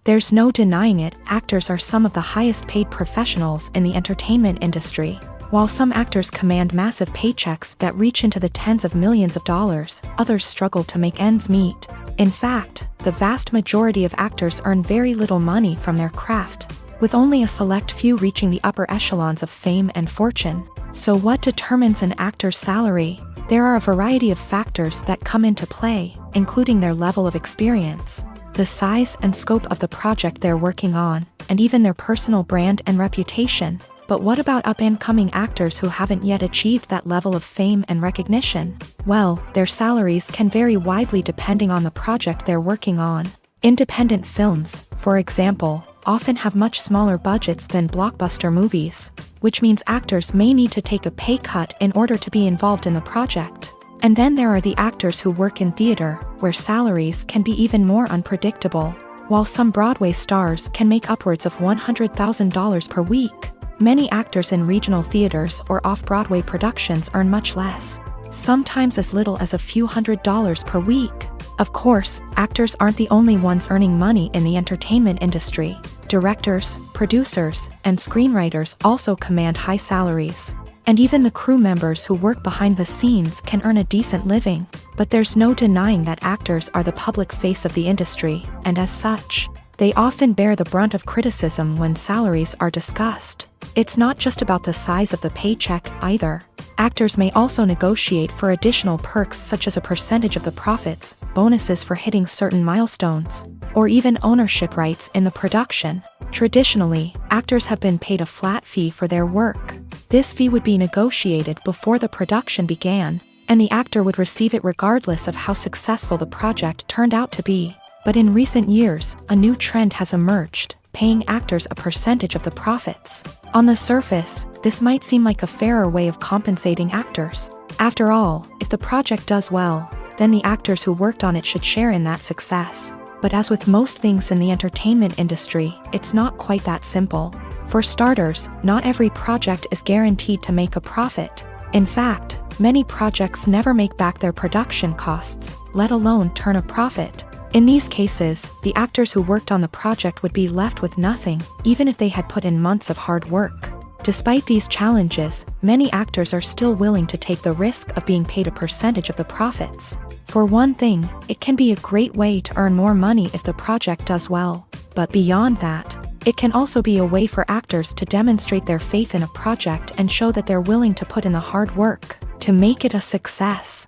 There's no denying it, actors are some of the highest paid professionals in the entertainment industry. While some actors command massive paychecks that reach into the tens of millions of dollars, others struggle to make ends meet. In fact, the vast majority of actors earn very little money from their craft, with only a select few reaching the upper echelons of fame and fortune. So what determines an actor's salary? There are a variety of factors that come into play, including their level of experience, the size and scope of the project they're working on, and even their personal brand and reputation. But what about up-and-coming actors who haven't yet achieved that level of fame and recognition? Well, their salaries can vary widely depending on the project they're working on. Independent films, for example, often have much smaller budgets than blockbuster movies, which means actors may need to take a pay cut in order to be involved in the project. And then there are the actors who work in theater, where salaries can be even more unpredictable. While some Broadway stars can make upwards of $100,000 per week, many actors in regional theaters or off-Broadway productions earn much less, sometimes as little as a few $100s per week. Of course, actors aren't the only ones earning money in the entertainment industry. Directors, producers, and screenwriters also command high salaries. And even the crew members who work behind the scenes can earn a decent living. But there's no denying that actors are the public face of the industry, and as such, they often bear the brunt of criticism when salaries are discussed. It's not just about the size of the paycheck, either. Actors may also negotiate for additional perks such as a percentage of the profits, bonuses for hitting certain milestones, or even ownership rights in the production. Traditionally, actors have been paid a flat fee for their work. This fee would be negotiated before the production began, and the actor would receive it regardless of how successful the project turned out to be. But in recent years, a new trend has emerged, paying actors a percentage of the profits. On the surface, this might seem like a fairer way of compensating actors. After all, if the project does well, then the actors who worked on it should share in that success. But as with most things in the entertainment industry, it's not quite that simple. For starters, not every project is guaranteed to make a profit. In fact, many projects never make back their production costs, let alone turn a profit. In these cases, the actors who worked on the project would be left with nothing, even if they had put in months of hard work. Despite these challenges, many actors are still willing to take the risk of being paid a percentage of the profits. For one thing, it can be a great way to earn more money if the project does well. But beyond that, it can also be a way for actors to demonstrate their faith in a project and show that they're willing to put in the hard work to make it a success.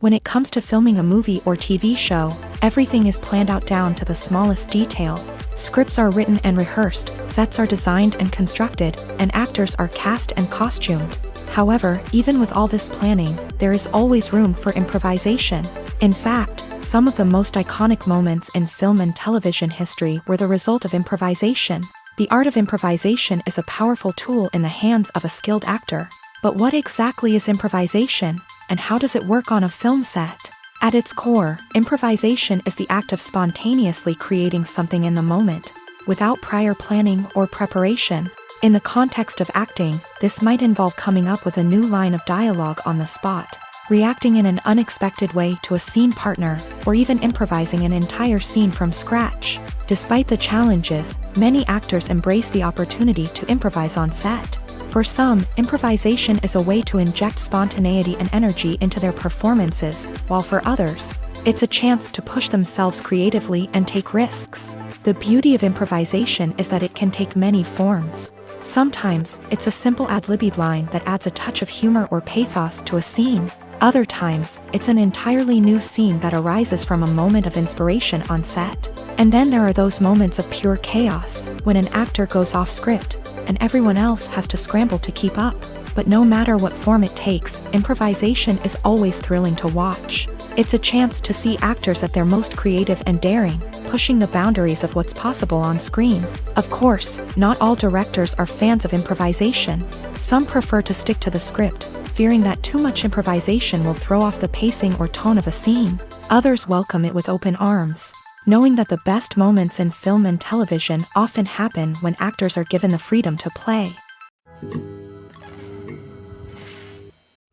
When it comes to filming a movie or TV show, everything is planned out down to the smallest detail. Scripts are written and rehearsed, sets are designed and constructed, and actors are cast and costumed. However, even with all this planning, there is always room for improvisation. In fact, some of the most iconic moments in film and television history were the result of improvisation. The art of improvisation is a powerful tool in the hands of a skilled actor. But what exactly is improvisation, and how does it work on a film set? At its core, improvisation is the act of spontaneously creating something in the moment, without prior planning or preparation. In the context of acting, this might involve coming up with a new line of dialogue on the spot, reacting in an unexpected way to a scene partner, or even improvising an entire scene from scratch. Despite the challenges, many actors embrace the opportunity to improvise on set. For some, improvisation is a way to inject spontaneity and energy into their performances, while for others, it's a chance to push themselves creatively and take risks. The beauty of improvisation is that it can take many forms. Sometimes, it's a simple ad-libbed line that adds a touch of humor or pathos to a scene. Other times, it's an entirely new scene that arises from a moment of inspiration on set. And then there are those moments of pure chaos, when an actor goes off script, and everyone else has to scramble to keep up. But no matter what form it takes, improvisation is always thrilling to watch. It's a chance to see actors at their most creative and daring, pushing the boundaries of what's possible on screen. Of course, not all directors are fans of improvisation. Some prefer to stick to the script, fearing that too much improvisation will throw off the pacing or tone of a scene. Others welcome it with open arms, knowing that the best moments in film and television often happen when actors are given the freedom to play.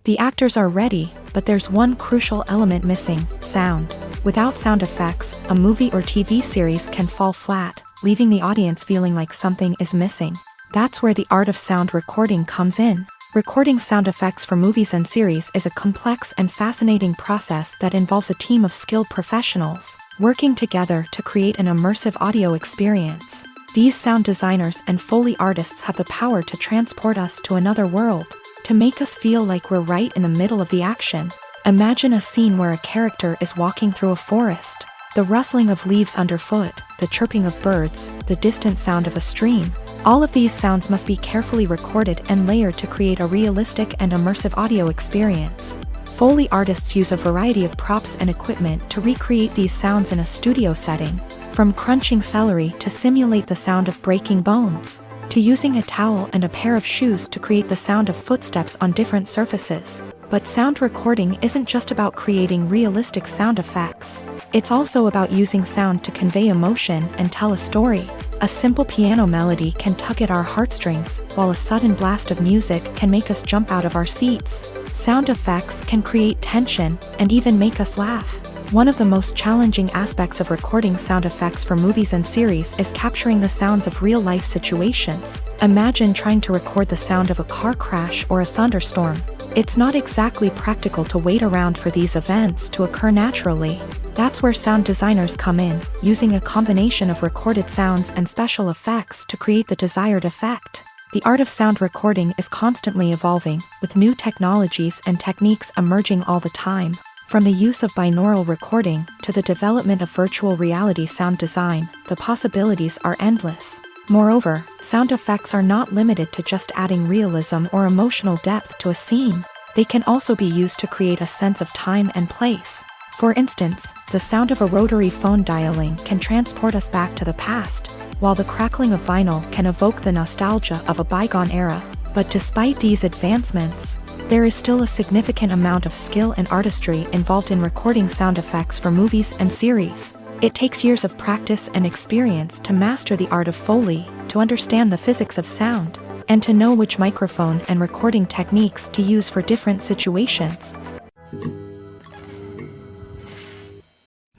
The actors are ready, but there's one crucial element missing: sound. Without sound effects, a movie or TV series can fall flat, leaving the audience feeling like something is missing. That's where the art of sound recording comes in. Recording sound effects for movies and series is a complex and fascinating process that involves a team of skilled professionals working together to create an immersive audio experience. These sound designers and Foley artists have the power to transport us to another world, to make us feel like we're right in the middle of the action. Imagine a scene where a character is walking through a forest. The rustling of leaves underfoot, the chirping of birds, the distant sound of a stream. All of these sounds must be carefully recorded and layered to create a realistic and immersive audio experience. Foley artists use a variety of props and equipment to recreate these sounds in a studio setting, from crunching celery to simulate the sound of breaking bones, to using a towel and a pair of shoes to create the sound of footsteps on different surfaces. But sound recording isn't just about creating realistic sound effects. It's also about using sound to convey emotion and tell a story. A simple piano melody can tug at our heartstrings, while a sudden blast of music can make us jump out of our seats. Sound effects can create tension and even make us laugh. One of the most challenging aspects of recording sound effects for movies and series is capturing the sounds of real-life situations. Imagine trying to record the sound of a car crash or a thunderstorm. It's not exactly practical to wait around for these events to occur naturally. That's where sound designers come in, using a combination of recorded sounds and special effects to create the desired effect. The art of sound recording is constantly evolving, with new technologies and techniques emerging all the time. From the use of binaural recording to the development of virtual reality sound design, the possibilities are endless. Moreover, sound effects are not limited to just adding realism or emotional depth to a scene. They can also be used to create a sense of time and place. For instance, the sound of a rotary phone dialing can transport us back to the past, while the crackling of vinyl can evoke the nostalgia of a bygone era. But despite these advancements, there is still a significant amount of skill and artistry involved in recording sound effects for movies and series. It takes years of practice and experience to master the art of Foley, to understand the physics of sound, and to know which microphone and recording techniques to use for different situations.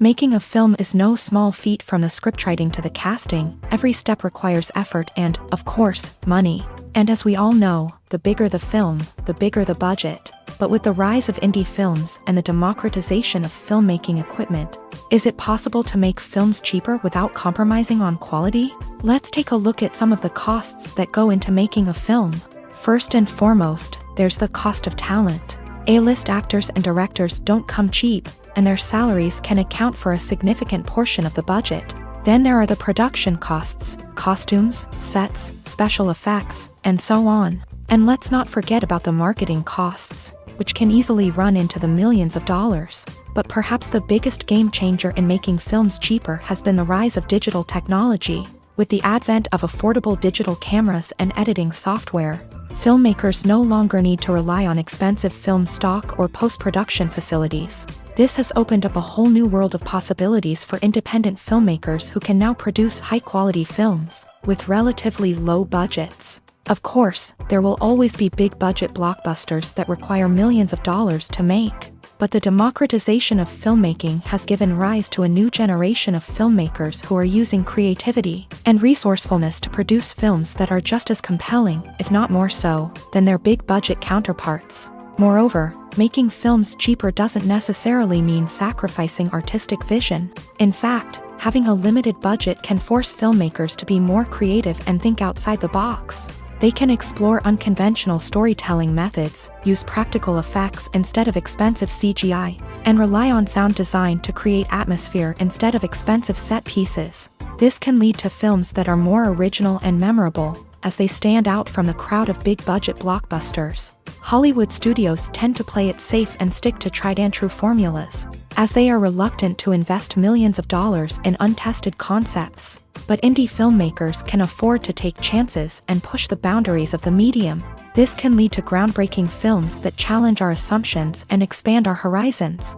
Making a film is no small feat. From the scriptwriting to the casting, every step requires effort and, of course, money. And as we all know, the bigger the film, the bigger the budget. But with the rise of indie films and the democratization of filmmaking equipment, is it possible to make films cheaper without compromising on quality? Let's take a look at some of the costs that go into making a film. First and foremost, there's the cost of talent. A-list actors and directors don't come cheap, and their salaries can account for a significant portion of the budget. Then there are the production costs, costumes, sets, special effects, and so on. And let's not forget about the marketing costs, which can easily run into the millions of dollars. But perhaps the biggest game changer in making films cheaper has been the rise of digital technology. With the advent of affordable digital cameras and editing software, filmmakers no longer need to rely on expensive film stock or post-production facilities. This has opened up a whole new world of possibilities for independent filmmakers who can now produce high-quality films with relatively low budgets. Of course, there will always be big-budget blockbusters that require millions of dollars to make. But the democratization of filmmaking has given rise to a new generation of filmmakers who are using creativity and resourcefulness to produce films that are just as compelling, if not more so, than their big-budget counterparts. Moreover, making films cheaper doesn't necessarily mean sacrificing artistic vision. In fact, having a limited budget can force filmmakers to be more creative and think outside the box. They can explore unconventional storytelling methods, use practical effects instead of expensive CGI, and rely on sound design to create atmosphere instead of expensive set pieces. This can lead to films that are more original and memorable, as they stand out from the crowd of big-budget blockbusters. Hollywood studios tend to play it safe and stick to tried-and-true formulas, as they are reluctant to invest millions of dollars in untested concepts. But indie filmmakers can afford to take chances and push the boundaries of the medium. This can lead to groundbreaking films that challenge our assumptions and expand our horizons.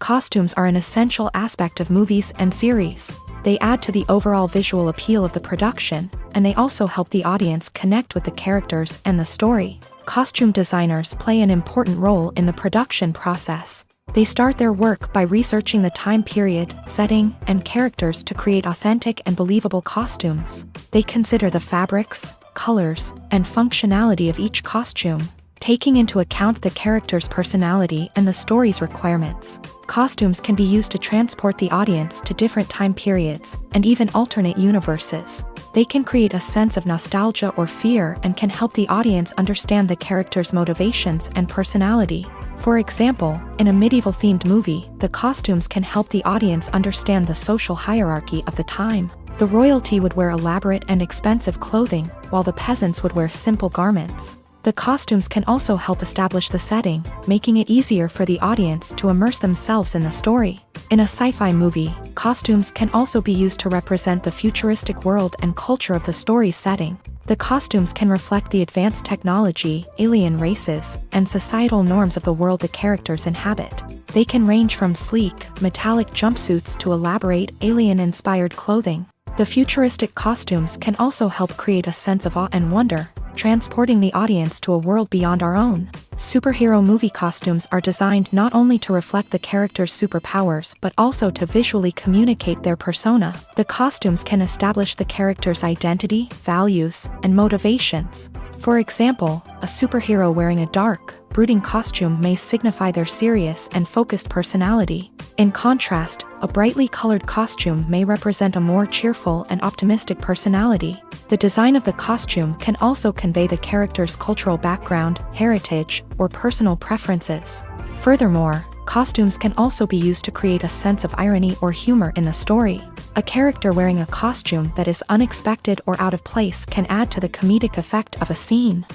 Costumes are an essential aspect of movies and series. They add to the overall visual appeal of the production, and they also help the audience connect with the characters and the story. Costume designers play an important role in the production process. They start their work by researching the time period, setting, and characters to create authentic and believable costumes. They consider the fabrics, colors, and functionality of each costume, taking into account the character's personality and the story's requirements. Costumes can be used to transport the audience to different time periods and even alternate universes. They can create a sense of nostalgia or fear and can help the audience understand the character's motivations and personality. For example, in a medieval-themed movie, the costumes can help the audience understand the social hierarchy of the time. The royalty would wear elaborate and expensive clothing, while the peasants would wear simple garments. The costumes can also help establish the setting, making it easier for the audience to immerse themselves in the story. In a sci-fi movie, costumes can also be used to represent the futuristic world and culture of the story's setting. The costumes can reflect the advanced technology, alien races, and societal norms of the world the characters inhabit. They can range from sleek, metallic jumpsuits to elaborate, alien-inspired clothing. The futuristic costumes can also help create a sense of awe and wonder, transporting the audience to a world beyond our own. Superhero movie costumes are designed not only to reflect the character's superpowers but also to visually communicate their persona. The costumes can establish the character's identity, values, and motivations. For example, a superhero wearing a dark, brooding costume may signify their serious and focused personality. In contrast, a brightly colored costume may represent a more cheerful and optimistic personality. The design of the costume can also convey the character's cultural background, heritage, or personal preferences. Furthermore, costumes can also be used to create a sense of irony or humor in the story. A character wearing a costume that is unexpected or out of place can add to the comedic effect of a scene.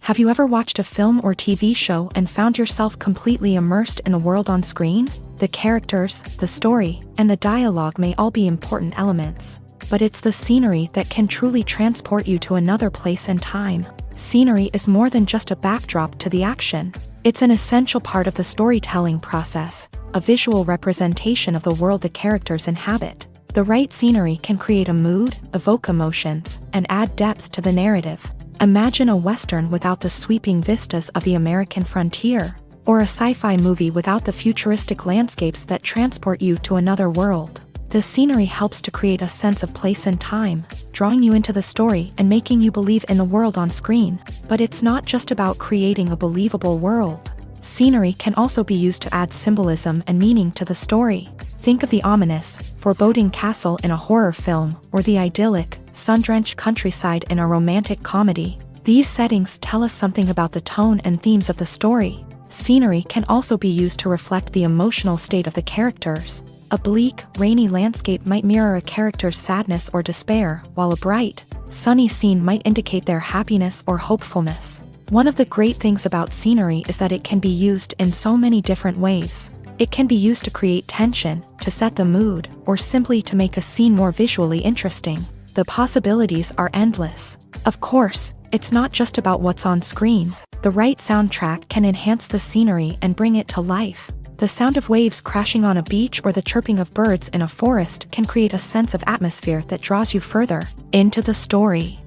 Have you ever watched a film or TV show and found yourself completely immersed in the world on screen? The characters, the story, and the dialogue may all be important elements, but it's the scenery that can truly transport you to another place and time. Scenery is more than just a backdrop to the action. It's an essential part of the storytelling process, a visual representation of the world the characters inhabit. The right scenery can create a mood, evoke emotions, and add depth to the narrative. Imagine a Western without the sweeping vistas of the American frontier, or a sci-fi movie without the futuristic landscapes that transport you to another world. The scenery helps to create a sense of place and time, drawing you into the story and making you believe in the world on screen. But it's not just about creating a believable world. Scenery can also be used to add symbolism and meaning to the story. Think of the ominous, foreboding castle in a horror film, or the idyllic, sun-drenched countryside in a romantic comedy. These settings tell us something about the tone and themes of the story. Scenery can also be used to reflect the emotional state of the characters. A bleak, rainy landscape might mirror a character's sadness or despair, while a bright, sunny scene might indicate their happiness or hopefulness. One of the great things about scenery is that it can be used in so many different ways. It can be used to create tension, to set the mood, or simply to make a scene more visually interesting. The possibilities are endless. Of course, it's not just about what's on screen. The right soundtrack can enhance the scenery and bring it to life. The sound of waves crashing on a beach or the chirping of birds in a forest can create a sense of atmosphere that draws you further into the story.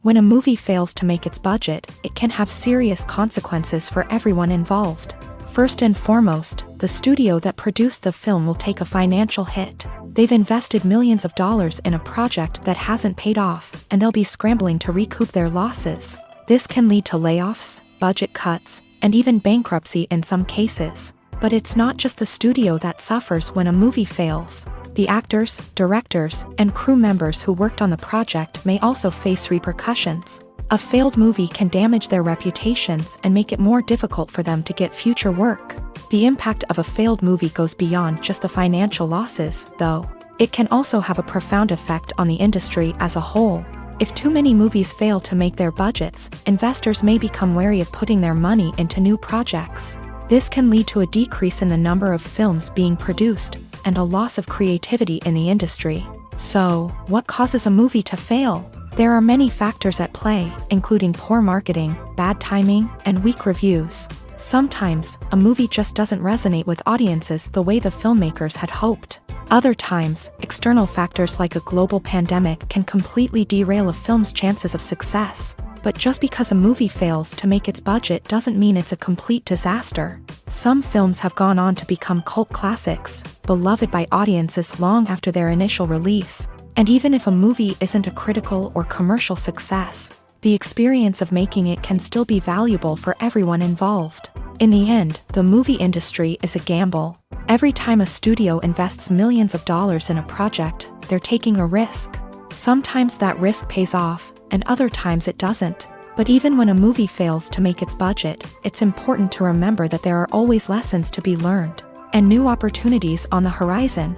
When a movie fails to make its budget, it can have serious consequences for everyone involved. First and foremost, the studio that produced the film will take a financial hit. They've invested millions of dollars in a project that hasn't paid off, and they'll be scrambling to recoup their losses. This can lead to layoffs, budget cuts, and even bankruptcy in some cases. But it's not just the studio that suffers when a movie fails. The actors, directors, and crew members who worked on the project may also face repercussions. A failed movie can damage their reputations and make it more difficult for them to get future work. The impact of a failed movie goes beyond just the financial losses, though. It can also have a profound effect on the industry as a whole. If too many movies fail to make their budgets, investors may become wary of putting their money into new projects. This can lead to a decrease in the number of films being produced, and a loss of creativity in the industry. So, what causes a movie to fail? There are many factors at play, including poor marketing, bad timing, and weak reviews. Sometimes, a movie just doesn't resonate with audiences the way the filmmakers had hoped. Other times, external factors like a global pandemic can completely derail a film's chances of success. But just because a movie fails to make its budget doesn't mean it's a complete disaster. Some films have gone on to become cult classics, beloved by audiences long after their initial release. And even if a movie isn't a critical or commercial success, the experience of making it can still be valuable for everyone involved. In the end, the movie industry is a gamble. Every time a studio invests millions of dollars in a project, they're taking a risk. Sometimes that risk pays off, and other times it doesn't. But even when a movie fails to make its budget, it's important to remember that there are always lessons to be learned, and new opportunities on the horizon.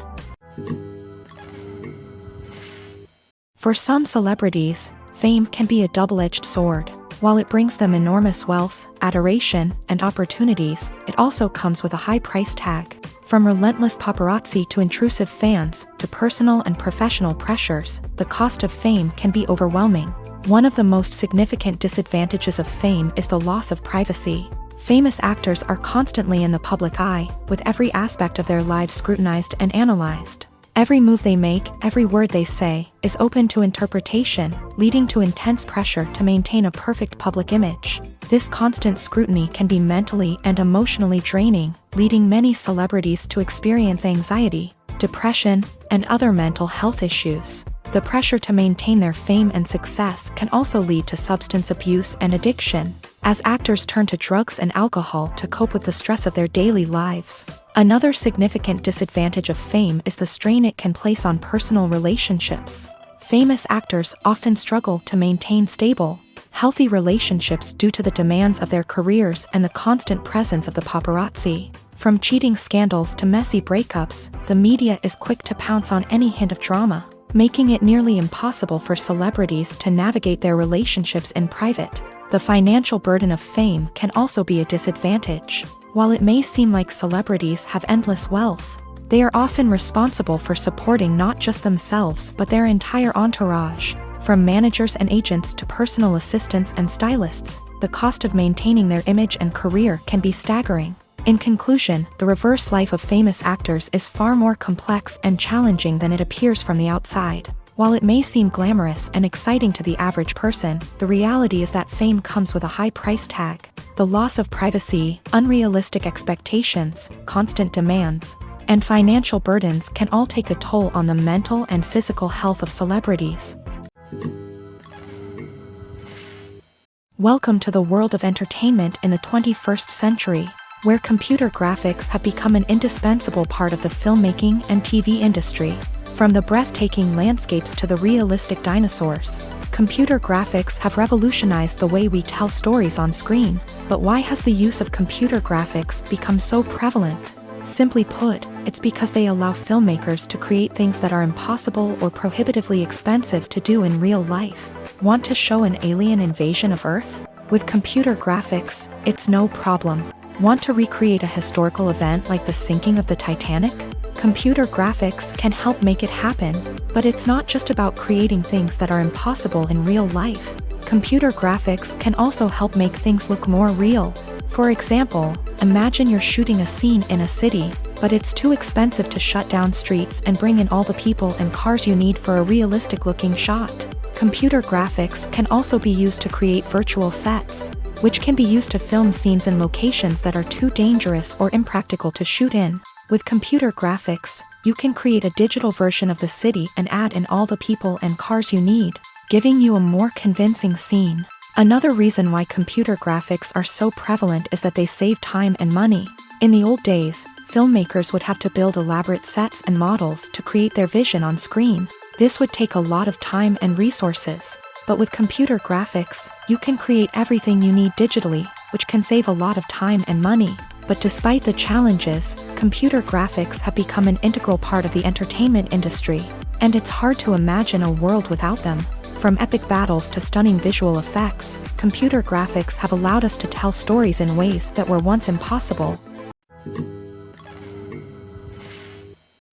For some celebrities, fame can be a double-edged sword. While it brings them enormous wealth, adoration, and opportunities, it also comes with a high price tag. From relentless paparazzi to intrusive fans, to personal and professional pressures, the cost of fame can be overwhelming. One of the most significant disadvantages of fame is the loss of privacy. Famous actors are constantly in the public eye, with every aspect of their lives scrutinized and analyzed. Every move they make, every word they say, is open to interpretation, leading to intense pressure to maintain a perfect public image. This constant scrutiny can be mentally and emotionally draining, leading many celebrities to experience anxiety, depression, and other mental health issues. The pressure to maintain their fame and success can also lead to substance abuse and addiction, as actors turn to drugs and alcohol to cope with the stress of their daily lives. Another significant disadvantage of fame is the strain it can place on personal relationships. Famous actors often struggle to maintain stable, healthy relationships due to the demands of their careers and the constant presence of the paparazzi. From cheating scandals to messy breakups, the media is quick to pounce on any hint of drama, making it nearly impossible for celebrities to navigate their relationships in private. The financial burden of fame can also be a disadvantage. While it may seem like celebrities have endless wealth, they are often responsible for supporting not just themselves but their entire entourage. From managers and agents to personal assistants and stylists, the cost of maintaining their image and career can be staggering. In conclusion, the reverse life of famous actors is far more complex and challenging than it appears from the outside. While it may seem glamorous and exciting to the average person, the reality is that fame comes with a high price tag. The loss of privacy, unrealistic expectations, constant demands, and financial burdens can all take a toll on the mental and physical health of celebrities. Welcome to the world of entertainment in the 21st century, where computer graphics have become an indispensable part of the filmmaking and TV industry. From the breathtaking landscapes to the realistic dinosaurs, computer graphics have revolutionized the way we tell stories on screen. But why has the use of computer graphics become so prevalent? Simply put, it's because they allow filmmakers to create things that are impossible or prohibitively expensive to do in real life. Want to show an alien invasion of Earth? With computer graphics, it's no problem. Want to recreate a historical event like the sinking of the Titanic? Computer graphics can help make it happen, but it's not just about creating things that are impossible in real life. Computer graphics can also help make things look more real. For example, imagine you're shooting a scene in a city, but it's too expensive to shut down streets and bring in all the people and cars you need for a realistic-looking shot. Computer graphics can also be used to create virtual sets, which can be used to film scenes in locations that are too dangerous or impractical to shoot in. With computer graphics, you can create a digital version of the city and add in all the people and cars you need, giving you a more convincing scene. Another reason why computer graphics are so prevalent is that they save time and money. In the old days, filmmakers would have to build elaborate sets and models to create their vision on screen. This would take a lot of time and resources. But with computer graphics, you can create everything you need digitally, which can save a lot of time and money. But despite the challenges, computer graphics have become an integral part of the entertainment industry, and it's hard to imagine a world without them. From epic battles to stunning visual effects, computer graphics have allowed us to tell stories in ways that were once impossible.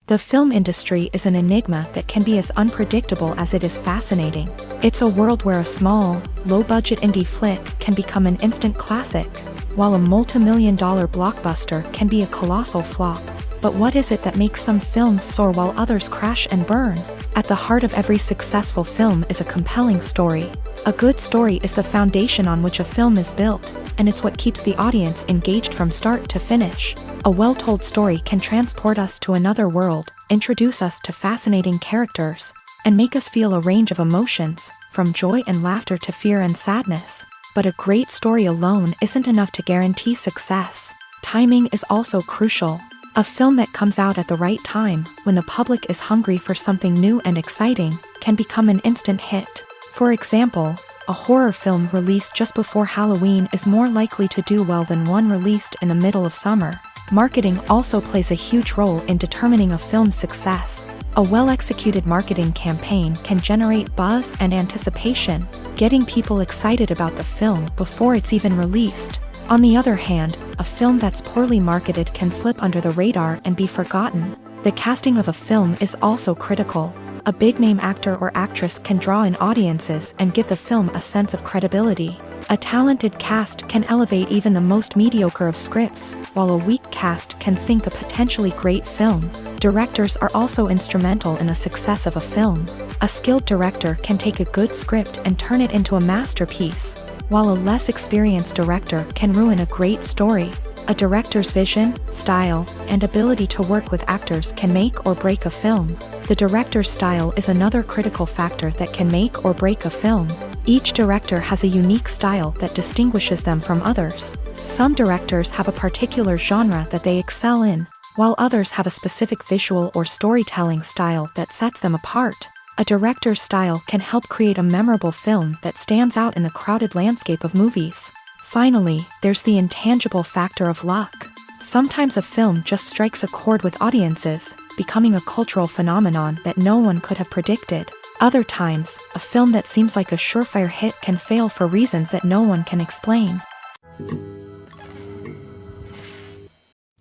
The film industry is an enigma that can be as unpredictable as it is fascinating. It's a world where a small, low-budget indie flick can become an instant classic, while a multi-million-dollar blockbuster can be a colossal flop. But what is it that makes some films soar while others crash and burn? At the heart of every successful film is a compelling story. A good story is the foundation on which a film is built, and it's what keeps the audience engaged from start to finish. A well-told story can transport us to another world, introduce us to fascinating characters, and make us feel a range of emotions, from joy and laughter to fear and sadness. But a great story alone isn't enough to guarantee success. Timing is also crucial. A film that comes out at the right time, when the public is hungry for something new and exciting, can become an instant hit. For example, a horror film released just before Halloween is more likely to do well than one released in the middle of summer. Marketing also plays a huge role in determining a film's success. A well-executed marketing campaign can generate buzz and anticipation, getting people excited about the film before it's even released. On the other hand, a film that's poorly marketed can slip under the radar and be forgotten. The casting of a film is also critical. A big-name actor or actress can draw in audiences and give the film a sense of credibility. A talented cast can elevate even the most mediocre of scripts, while a weak cast can sink a potentially great film. Directors are also instrumental in the success of a film. A skilled director can take a good script and turn it into a masterpiece, while a less experienced director can ruin a great story. A director's vision, style, and ability to work with actors can make or break a film. The director's style is another critical factor that can make or break a film. Each director has a unique style that distinguishes them from others. Some directors have a particular genre that they excel in, while others have a specific visual or storytelling style that sets them apart. A director's style can help create a memorable film that stands out in the crowded landscape of movies. Finally, there's the intangible factor of luck. Sometimes a film just strikes a chord with audiences, becoming a cultural phenomenon that no one could have predicted. Other times, a film that seems like a surefire hit can fail for reasons that no one can explain.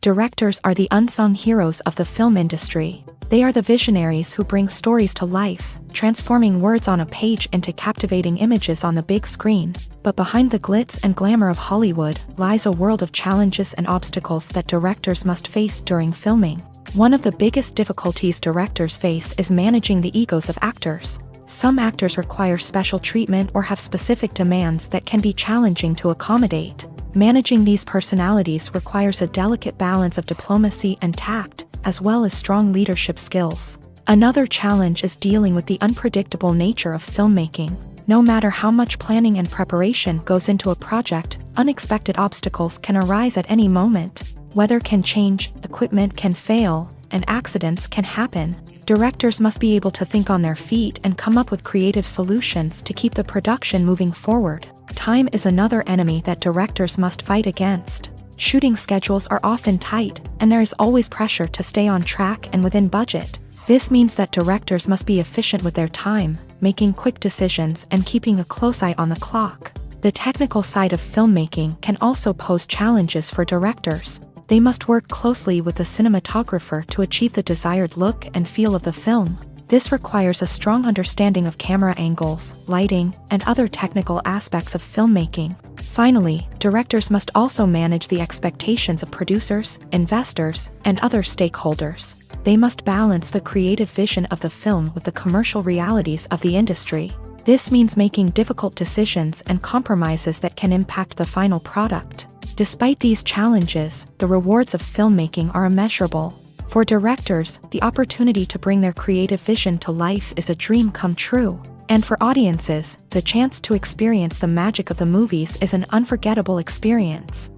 Directors are the unsung heroes of the film industry. They are the visionaries who bring stories to life, transforming words on a page into captivating images on the big screen. But behind the glitz and glamour of Hollywood lies a world of challenges and obstacles that directors must face during filming. One of the biggest difficulties directors face is managing the egos of actors. Some actors require special treatment or have specific demands that can be challenging to accommodate. Managing these personalities requires a delicate balance of diplomacy and tact, as well as strong leadership skills. Another challenge is dealing with the unpredictable nature of filmmaking. No matter how much planning and preparation goes into a project, unexpected obstacles can arise at any moment. Weather can change, equipment can fail, and accidents can happen. Directors must be able to think on their feet and come up with creative solutions to keep the production moving forward. Time is another enemy that directors must fight against. Shooting schedules are often tight, and there is always pressure to stay on track and within budget. This means that directors must be efficient with their time, making quick decisions and keeping a close eye on the clock. The technical side of filmmaking can also pose challenges for directors. They must work closely with the cinematographer to achieve the desired look and feel of the film. This requires a strong understanding of camera angles, lighting, and other technical aspects of filmmaking. Finally, directors must also manage the expectations of producers, investors, and other stakeholders. They must balance the creative vision of the film with the commercial realities of the industry. This means making difficult decisions and compromises that can impact the final product. Despite these challenges, the rewards of filmmaking are immeasurable. For directors, the opportunity to bring their creative vision to life is a dream come true. And for audiences, the chance to experience the magic of the movies is an unforgettable experience.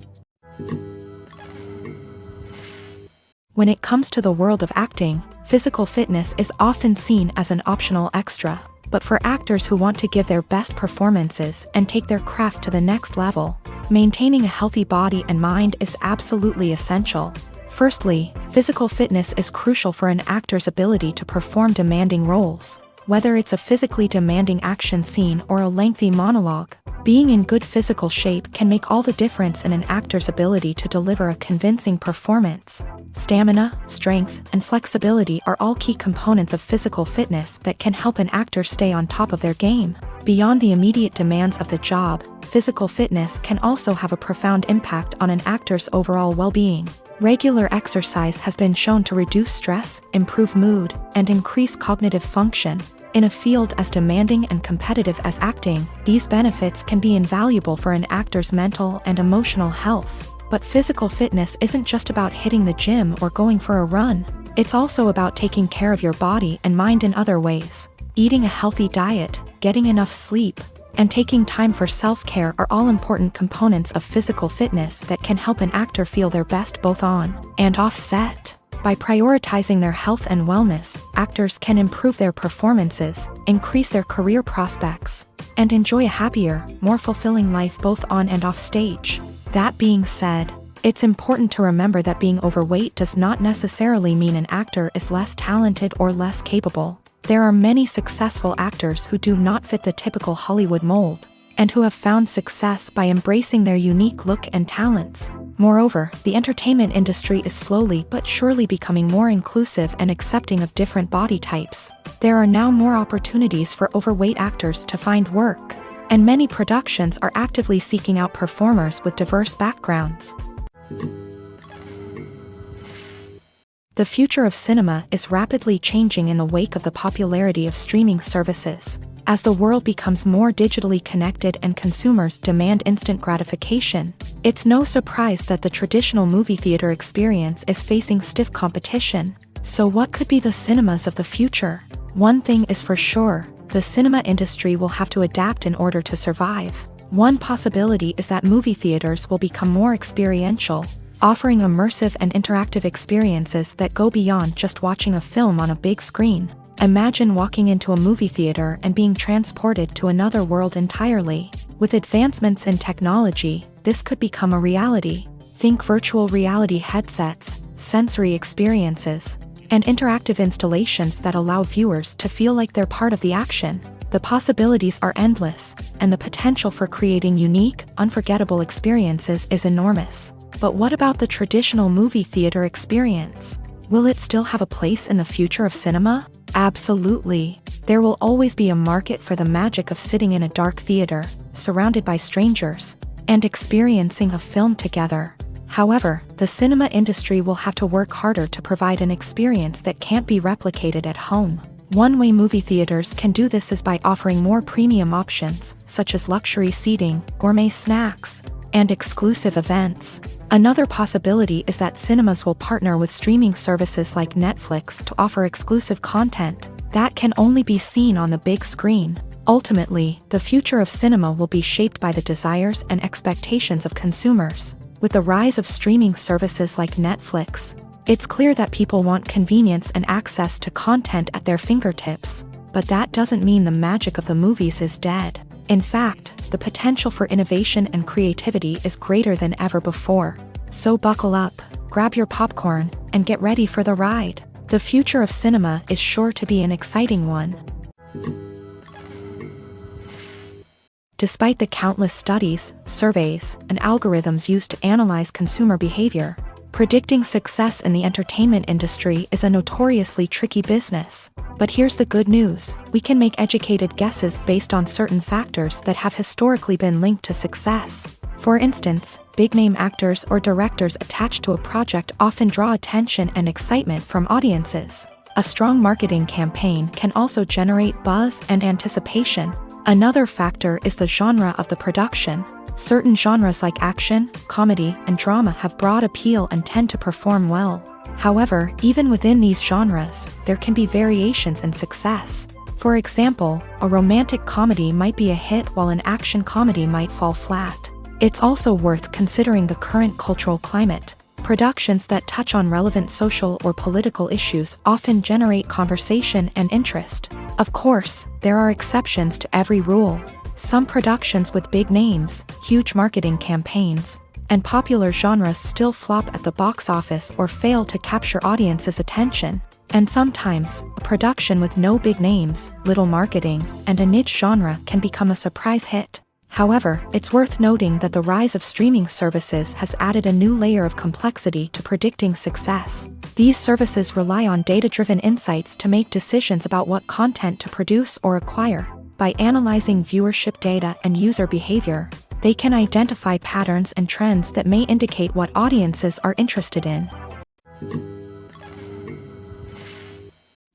When it comes to the world of acting, physical fitness is often seen as an optional extra. but for actors who want to give their best performances and take their craft to the next level, maintaining a healthy body and mind is absolutely essential. Firstly, physical fitness is crucial for an actor's ability to perform demanding roles. Whether it's a physically demanding action scene or a lengthy monologue, being in good physical shape can make all the difference in an actor's ability to deliver a convincing performance. Stamina, strength, and flexibility are all key components of physical fitness that can help an actor stay on top of their game. Beyond the immediate demands of the job, physical fitness can also have a profound impact on an actor's overall well-being. Regular exercise has been shown to reduce stress, improve mood, and increase cognitive function. In a field as demanding and competitive as acting, these benefits can be invaluable for an actor's mental and emotional health. But physical fitness isn't just about hitting the gym or going for a run. It's also about taking care of your body and mind in other ways. Eating a healthy diet, getting enough sleep, and taking time for self-care are all important components of physical fitness that can help an actor feel their best both on and off set. By prioritizing their health and wellness, actors can improve their performances, increase their career prospects, and enjoy a happier, more fulfilling life both on and off stage. That being said, it's important to remember that being overweight does not necessarily mean an actor is less talented or less capable. There are many successful actors who do not fit the typical Hollywood mold, and who have found success by embracing their unique look and talents. Moreover, the entertainment industry is slowly but surely becoming more inclusive and accepting of different body types. There are now more opportunities for overweight actors to find work, and many productions are actively seeking out performers with diverse backgrounds. The future of cinema is rapidly changing in the wake of the popularity of streaming services. As the world becomes more digitally connected and consumers demand instant gratification, it's no surprise that the traditional movie theater experience is facing stiff competition. So what could be the cinemas of the future? One thing is for sure, the cinema industry will have to adapt in order to survive. One possibility is that movie theaters will become more experiential, offering immersive and interactive experiences that go beyond just watching a film on a big screen. Imagine walking into a movie theater and being transported to another world entirely. With advancements in technology, this could become a reality. Think virtual reality headsets, sensory experiences, and interactive installations that allow viewers to feel like they're part of the action. The possibilities are endless, and the potential for creating unique, unforgettable experiences is enormous. But what about the traditional movie theater experience? Will it still have a place in the future of cinema? Absolutely. There will always be a market for the magic of sitting in a dark theater, surrounded by strangers, and experiencing a film together. However, the cinema industry will have to work harder to provide an experience that can't be replicated at home. One way movie theaters can do this is by offering more premium options, such as luxury seating, gourmet snacks, and exclusive events. Another possibility is that cinemas will partner with streaming services like Netflix to offer exclusive content that can only be seen on the big screen. Ultimately, the future of cinema will be shaped by the desires and expectations of consumers. With the rise of streaming services like Netflix, it's clear that people want convenience and access to content at their fingertips. But that doesn't mean the magic of the movies is dead. In fact, the potential for innovation and creativity is greater than ever before. So buckle up, grab your popcorn, and get ready for the ride. The future of cinema is sure to be an exciting one. Despite the countless studies, surveys, and algorithms used to analyze consumer behavior, predicting success in the entertainment industry is a notoriously tricky business. But here's the good news: we can make educated guesses based on certain factors that have historically been linked to success. For instance, big-name actors or directors attached to a project often draw attention and excitement from audiences. A strong marketing campaign can also generate buzz and anticipation. Another factor is the genre of the production. Certain genres like action, comedy, and drama have broad appeal and tend to perform well. However, even within these genres, there can be variations in success. For example, a romantic comedy might be a hit while an action comedy might fall flat. It's also worth considering the current cultural climate. Productions that touch on relevant social or political issues often generate conversation and interest, Of course, there are exceptions to every rule. Some productions with big names, huge marketing campaigns, and popular genres still flop at the box office or fail to capture audiences' attention. And sometimes, a production with no big names, little marketing, and a niche genre can become a surprise hit. However, it's worth noting that the rise of streaming services has added a new layer of complexity to predicting success. These services rely on data-driven insights to make decisions about what content to produce or acquire. By analyzing viewership data and user behavior, they can identify patterns and trends that may indicate what audiences are interested in.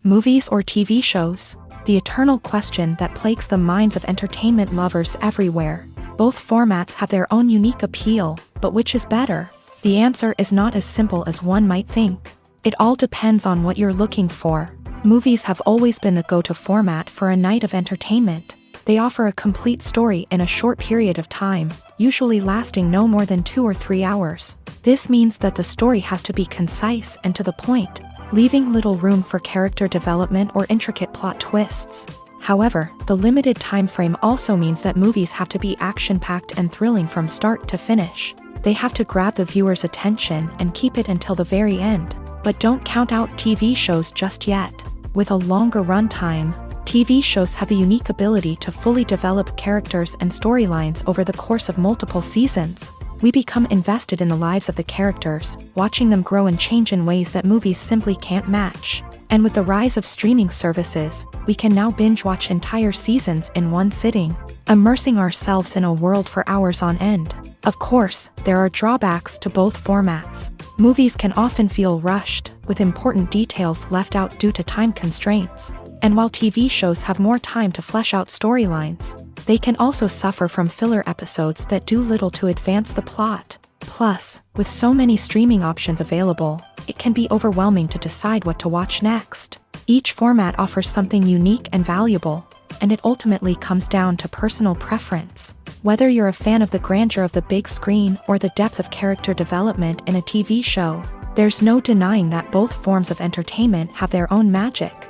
Movies or TV shows? The eternal question that plagues the minds of entertainment lovers everywhere. Both formats have their own unique appeal, but which is better? The answer is not as simple as one might think. It all depends on what you're looking for. Movies have always been the go-to format for a night of entertainment. They offer a complete story in a short period of time, usually lasting no more than 2 or 3 hours. This means that the story has to be concise and to the point, leaving little room for character development or intricate plot twists. However, the limited time frame also means that movies have to be action-packed and thrilling from start to finish. They have to grab the viewer's attention and keep it until the very end. But don't count out TV shows just yet. With a longer runtime, TV shows have the unique ability to fully develop characters and storylines over the course of multiple seasons. We become invested in the lives of the characters, watching them grow and change in ways that movies simply can't match. And with the rise of streaming services, we can now binge-watch entire seasons in one sitting, immersing ourselves in a world for hours on end. Of course, there are drawbacks to both formats. Movies can often feel rushed, with important details left out due to time constraints. And while TV shows have more time to flesh out storylines, they can also suffer from filler episodes that do little to advance the plot. Plus, with so many streaming options available, it can be overwhelming to decide what to watch next. Each format offers something unique and valuable, and it ultimately comes down to personal preference. Whether you're a fan of the grandeur of the big screen or the depth of character development in a TV show, there's no denying that both forms of entertainment have their own magic.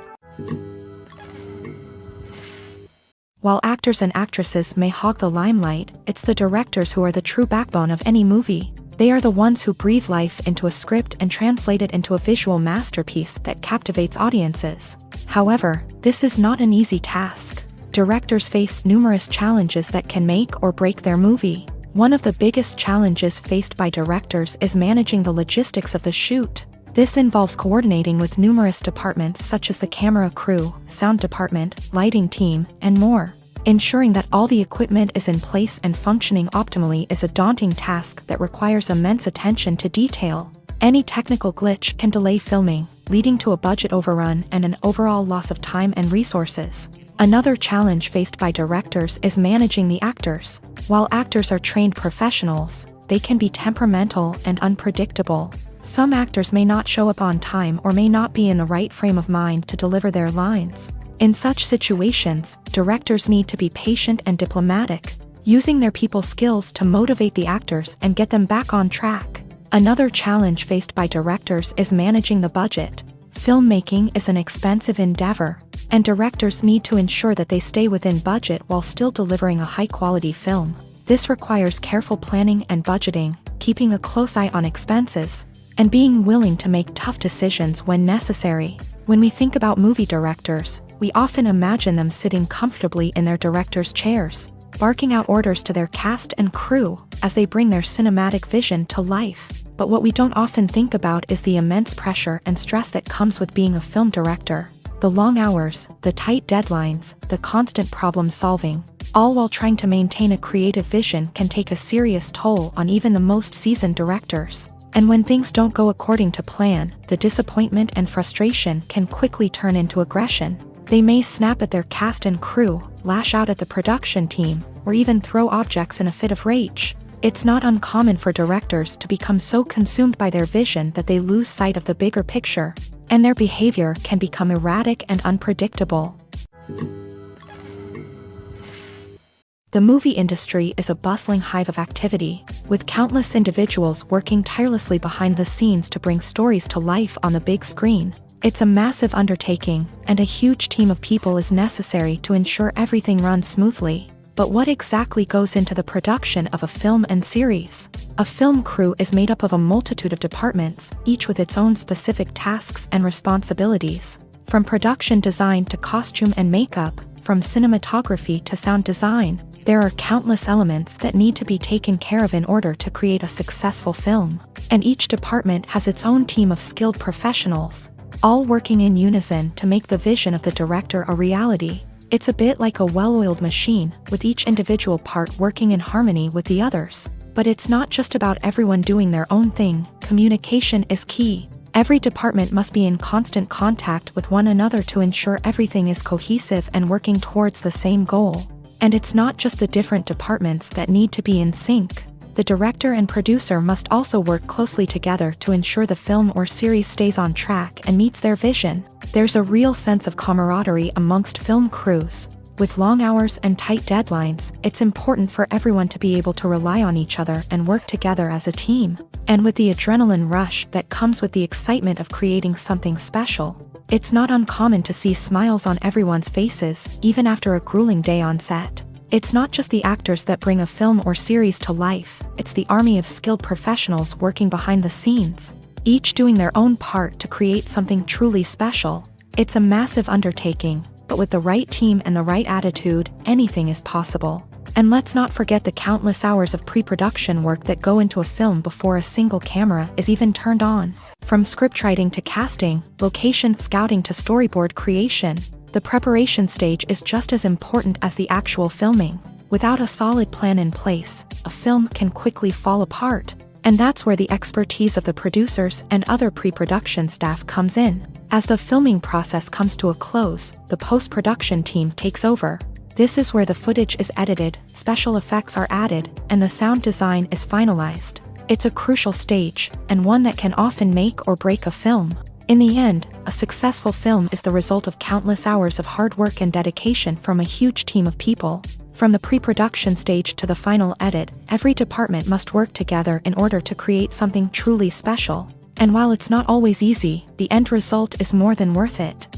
While actors and actresses may hog the limelight, it's the directors who are the true backbone of any movie. They are the ones who breathe life into a script and translate it into a visual masterpiece that captivates audiences. However, this is not an easy task. Directors face numerous challenges that can make or break their movie. One of the biggest challenges faced by directors is managing the logistics of the shoot. This involves coordinating with numerous departments such as the camera crew, sound department, lighting team, and more. Ensuring that all the equipment is in place and functioning optimally is a daunting task that requires immense attention to detail. Any technical glitch can delay filming, leading to a budget overrun and an overall loss of time and resources. Another challenge faced by directors is managing the actors. While actors are trained professionals, they can be temperamental and unpredictable. Some actors may not show up on time or may not be in the right frame of mind to deliver their lines. In such situations, directors need to be patient and diplomatic, using their people skills to motivate the actors and get them back on track. Another challenge faced by directors is managing the budget. Filmmaking is an expensive endeavor, and directors need to ensure that they stay within budget while still delivering a high-quality film. This requires careful planning and budgeting, keeping a close eye on expenses, and being willing to make tough decisions when necessary. When we think about movie directors, we often imagine them sitting comfortably in their director's chairs, barking out orders to their cast and crew as they bring their cinematic vision to life. But what we don't often think about is the immense pressure and stress that comes with being a film director. The long hours, the tight deadlines, the constant problem solving, all while trying to maintain a creative vision can take a serious toll on even the most seasoned directors. And when things don't go according to plan, the disappointment and frustration can quickly turn into aggression. They may snap at their cast and crew, lash out at the production team, or even throw objects in a fit of rage. It's not uncommon for directors to become so consumed by their vision that they lose sight of the bigger picture, and their behavior can become erratic and unpredictable. The movie industry is a bustling hive of activity, with countless individuals working tirelessly behind the scenes to bring stories to life on the big screen. It's a massive undertaking, and a huge team of people is necessary to ensure everything runs smoothly. But what exactly goes into the production of a film and series? A film crew is made up of a multitude of departments, each with its own specific tasks and responsibilities. From production design to costume and makeup, from cinematography to sound design, there are countless elements that need to be taken care of in order to create a successful film. And each department has its own team of skilled professionals, all working in unison to make the vision of the director a reality. It's a bit like a well-oiled machine, with each individual part working in harmony with the others. But it's not just about everyone doing their own thing. Communication is key. Every department must be in constant contact with one another to ensure everything is cohesive and working towards the same goal. And it's not just the different departments that need to be in sync. The director and producer must also work closely together to ensure the film or series stays on track and meets their vision. There's a real sense of camaraderie amongst film crews. With long hours and tight deadlines, it's important for everyone to be able to rely on each other and work together as a team. And with the adrenaline rush that comes with the excitement of creating something special, it's not uncommon to see smiles on everyone's faces, even after a grueling day on set. It's not just the actors that bring a film or series to life, it's the army of skilled professionals working behind the scenes, each doing their own part to create something truly special. It's a massive undertaking, but with the right team and the right attitude, anything is possible. And let's not forget the countless hours of pre-production work that go into a film before a single camera is even turned on. From scriptwriting to casting, location scouting to storyboard creation, the preparation stage is just as important as the actual filming. Without a solid plan in place, a film can quickly fall apart. And that's where the expertise of the producers and other pre-production staff comes in. As the filming process comes to a close, the post-production team takes over. This is where the footage is edited, special effects are added, and the sound design is finalized. It's a crucial stage, and one that can often make or break a film. In the end, a successful film is the result of countless hours of hard work and dedication from a huge team of people. From the pre-production stage to the final edit, every department must work together in order to create something truly special. And while it's not always easy, the end result is more than worth it.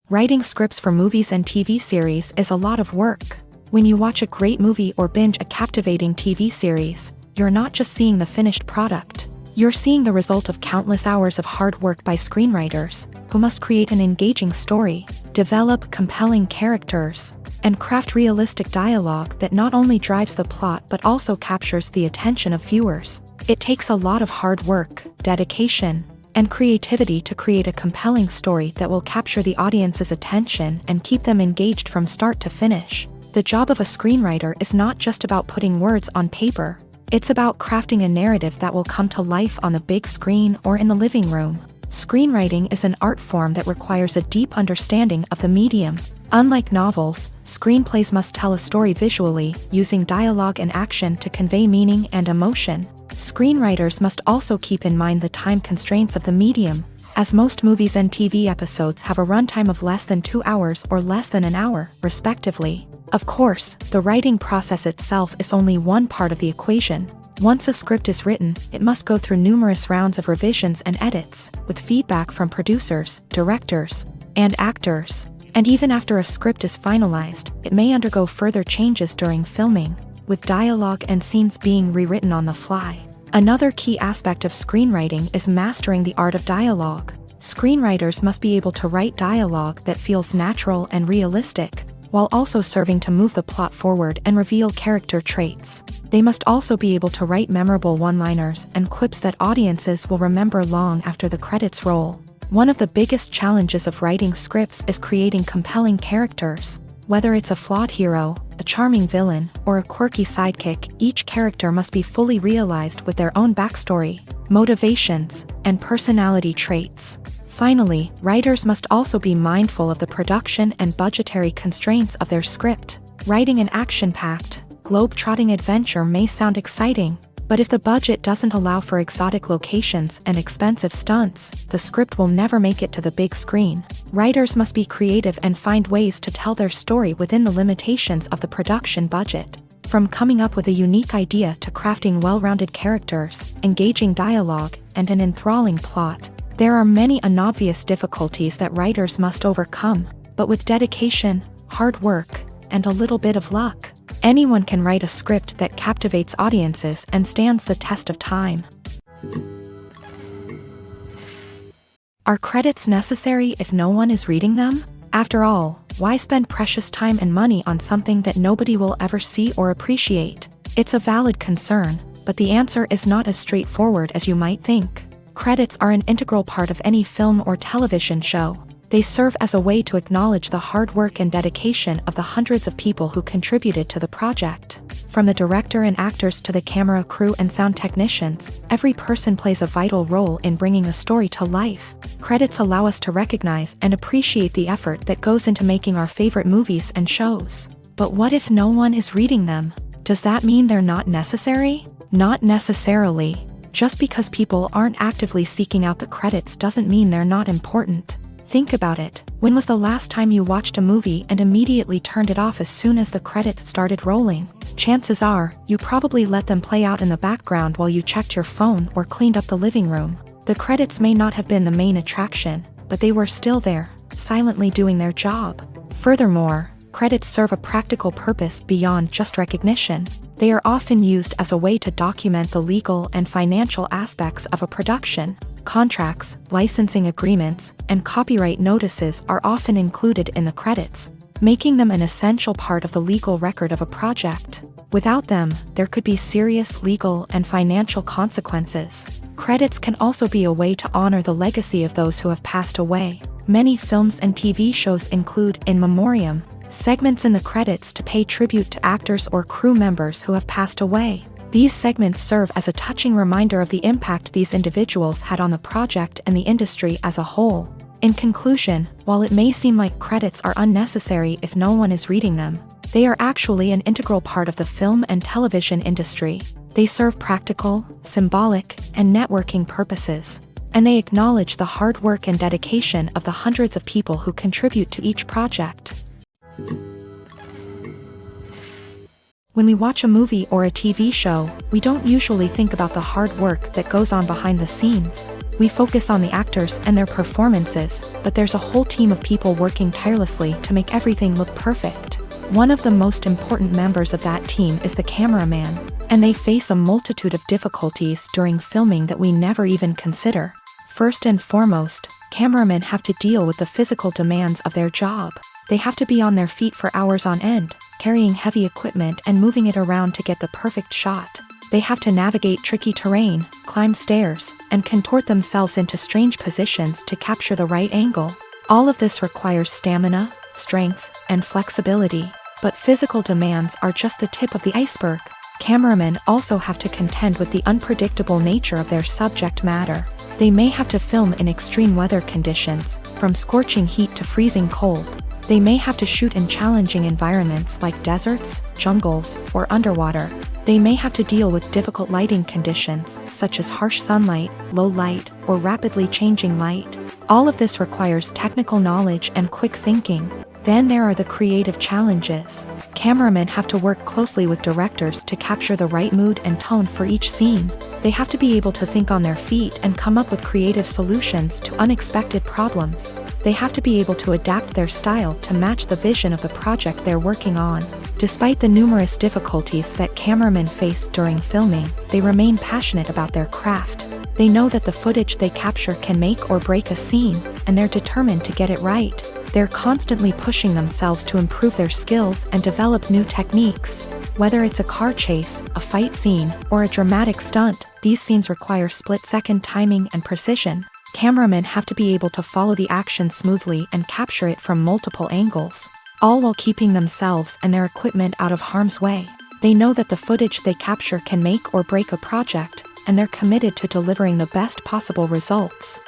Writing scripts for movies and TV series is a lot of work. When you watch a great movie or binge a captivating TV series, you're not just seeing the finished product. You're seeing the result of countless hours of hard work by screenwriters, who must create an engaging story, develop compelling characters, and craft realistic dialogue that not only drives the plot but also captures the attention of viewers. It takes a lot of hard work, dedication, and creativity to create a compelling story that will capture the audience's attention and keep them engaged from start to finish. The job of a screenwriter is not just about putting words on paper. It's about crafting a narrative that will come to life on the big screen or in the living room. Screenwriting is an art form that requires a deep understanding of the medium. Unlike novels, screenplays must tell a story visually, using dialogue and action to convey meaning and emotion. Screenwriters must also keep in mind the time constraints of the medium, as most movies and TV episodes have a runtime of less than 2 hours or less than an hour, respectively. Of course, the writing process itself is only one part of the equation. Once a script is written, it must go through numerous rounds of revisions and edits, with feedback from producers, directors, and actors. And even after a script is finalized, it may undergo further changes during filming, with dialogue and scenes being rewritten on the fly. Another key aspect of screenwriting is mastering the art of dialogue. Screenwriters must be able to write dialogue that feels natural and realistic, while also serving to move the plot forward and reveal character traits. They must also be able to write memorable one-liners and quips that audiences will remember long after the credits roll. One of the biggest challenges of writing scripts is creating compelling characters. Whether it's a flawed hero, a charming villain, or a quirky sidekick, each character must be fully realized with their own backstory, motivations, and personality traits. Finally, writers must also be mindful of the production and budgetary constraints of their script. Writing an action-packed, globe-trotting adventure may sound exciting, but if the budget doesn't allow for exotic locations and expensive stunts, the script will never make it to the big screen. Writers must be creative and find ways to tell their story within the limitations of the production budget. From coming up with a unique idea to crafting well-rounded characters, engaging dialogue, and an enthralling plot. There are many unobvious difficulties that writers must overcome, but with dedication, hard work, and a little bit of luck, anyone can write a script that captivates audiences and stands the test of time. Are credits necessary if no one is reading them? After all, why spend precious time and money on something that nobody will ever see or appreciate? It's a valid concern, but the answer is not as straightforward as you might think. Credits are an integral part of any film or television show. They serve as a way to acknowledge the hard work and dedication of the hundreds of people who contributed to the project. From the director and actors to the camera crew and sound technicians, every person plays a vital role in bringing a story to life. Credits allow us to recognize and appreciate the effort that goes into making our favorite movies and shows. But what if no one is reading them? Does that mean they're not necessary? Not necessarily. Just because people aren't actively seeking out the credits doesn't mean they're not important. Think about it. When was the last time you watched a movie and immediately turned it off as soon as the credits started rolling? Chances are, you probably let them play out in the background while you checked your phone or cleaned up the living room. The credits may not have been the main attraction, but they were still there, silently doing their job. Furthermore, credits serve a practical purpose beyond just recognition. They are often used as a way to document the legal and financial aspects of a production. Contracts, licensing agreements, and copyright notices are often included in the credits, making them an essential part of the legal record of a project. Without them, there could be serious legal and financial consequences. Credits can also be a way to honor the legacy of those who have passed away. Many films and TV shows include in memoriam segments in the credits to pay tribute to actors or crew members who have passed away. These segments serve as a touching reminder of the impact these individuals had on the project and the industry as a whole. In conclusion, while it may seem like credits are unnecessary if no one is reading them, they are actually an integral part of the film and television industry. They serve practical, symbolic, and networking purposes, and they acknowledge the hard work and dedication of the hundreds of people who contribute to each project. When we watch a movie or a TV show, we don't usually think about the hard work that goes on behind the scenes. We focus on the actors and their performances, but there's a whole team of people working tirelessly to make everything look perfect. One of the most important members of that team is the cameraman, and they face a multitude of difficulties during filming that we never even consider. First and foremost, cameramen have to deal with the physical demands of their job. They have to be on their feet for hours on end, carrying heavy equipment and moving it around to get the perfect shot. They have to navigate tricky terrain, climb stairs, and contort themselves into strange positions to capture the right angle. All of this requires stamina, strength, and flexibility. But physical demands are just the tip of the iceberg. Cameramen also have to contend with the unpredictable nature of their subject matter. They may have to film in extreme weather conditions, from scorching heat to freezing cold. They may have to shoot in challenging environments like deserts, jungles, or underwater. They may have to deal with difficult lighting conditions, such as harsh sunlight, low light, or rapidly changing light. All of this requires technical knowledge and quick thinking. Then there are the creative challenges. Cameramen have to work closely with directors to capture the right mood and tone for each scene. They have to be able to think on their feet and come up with creative solutions to unexpected problems. They have to be able to adapt their style to match the vision of the project they're working on. Despite the numerous difficulties that cameramen face during filming, they remain passionate about their craft. They know that the footage they capture can make or break a scene, and they're determined to get it right. They're constantly pushing themselves to improve their skills and develop new techniques. Whether it's a car chase, a fight scene, or a dramatic stunt, these scenes require split-second timing and precision. Cameramen have to be able to follow the action smoothly and capture it from multiple angles, all while keeping themselves and their equipment out of harm's way. They know that the footage they capture can make or break a project, and they're committed to delivering the best possible results.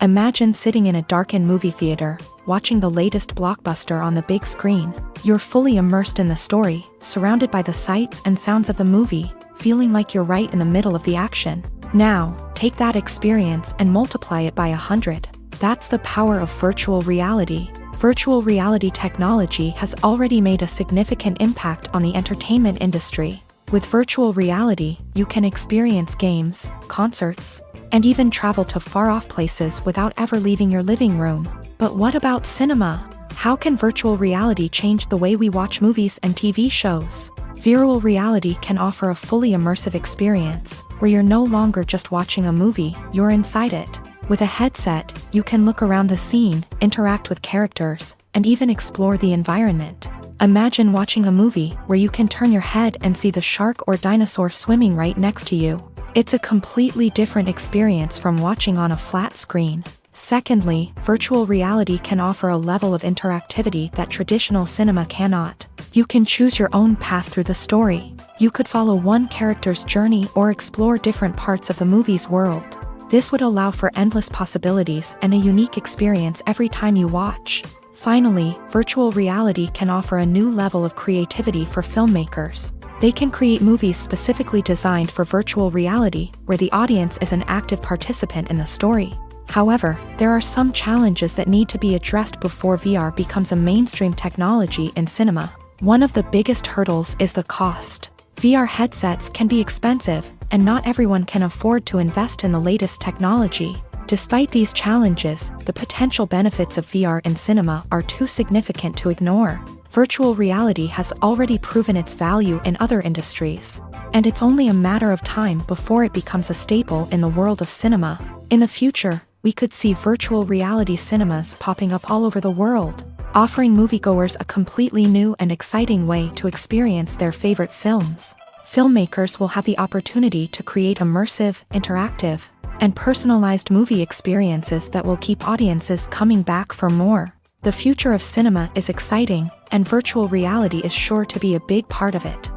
Imagine sitting in a darkened movie theater, watching the latest blockbuster on the big screen. You're fully immersed in the story, surrounded by the sights and sounds of the movie, feeling like you're right in the middle of the action. Now, take that experience and multiply it by 100. That's the power of virtual reality. Virtual reality technology has already made a significant impact on the entertainment industry. With virtual reality, you can experience games, concerts, and even travel to far-off places without ever leaving your living room. But what about cinema? How can virtual reality change the way we watch movies and TV shows? Virtual reality can offer a fully immersive experience, where you're no longer just watching a movie, you're inside it. With a headset, you can look around the scene, interact with characters, and even explore the environment. Imagine watching a movie where you can turn your head and see the shark or dinosaur swimming right next to you. It's a completely different experience from watching on a flat screen. Secondly, virtual reality can offer a level of interactivity that traditional cinema cannot. You can choose your own path through the story. You could follow one character's journey or explore different parts of the movie's world. This would allow for endless possibilities and a unique experience every time you watch. Finally, virtual reality can offer a new level of creativity for filmmakers. They can create movies specifically designed for virtual reality, where the audience is an active participant in the story. However, there are some challenges that need to be addressed before VR becomes a mainstream technology in cinema. One of the biggest hurdles is the cost. VR headsets can be expensive, and not everyone can afford to invest in the latest technology. Despite these challenges, the potential benefits of VR in cinema are too significant to ignore. Virtual reality has already proven its value in other industries, and it's only a matter of time before it becomes a staple in the world of cinema. In the future, we could see virtual reality cinemas popping up all over the world, offering moviegoers a completely new and exciting way to experience their favorite films. Filmmakers will have the opportunity to create immersive, interactive, and personalized movie experiences that will keep audiences coming back for more. The future of cinema is exciting, and virtual reality is sure to be a big part of it.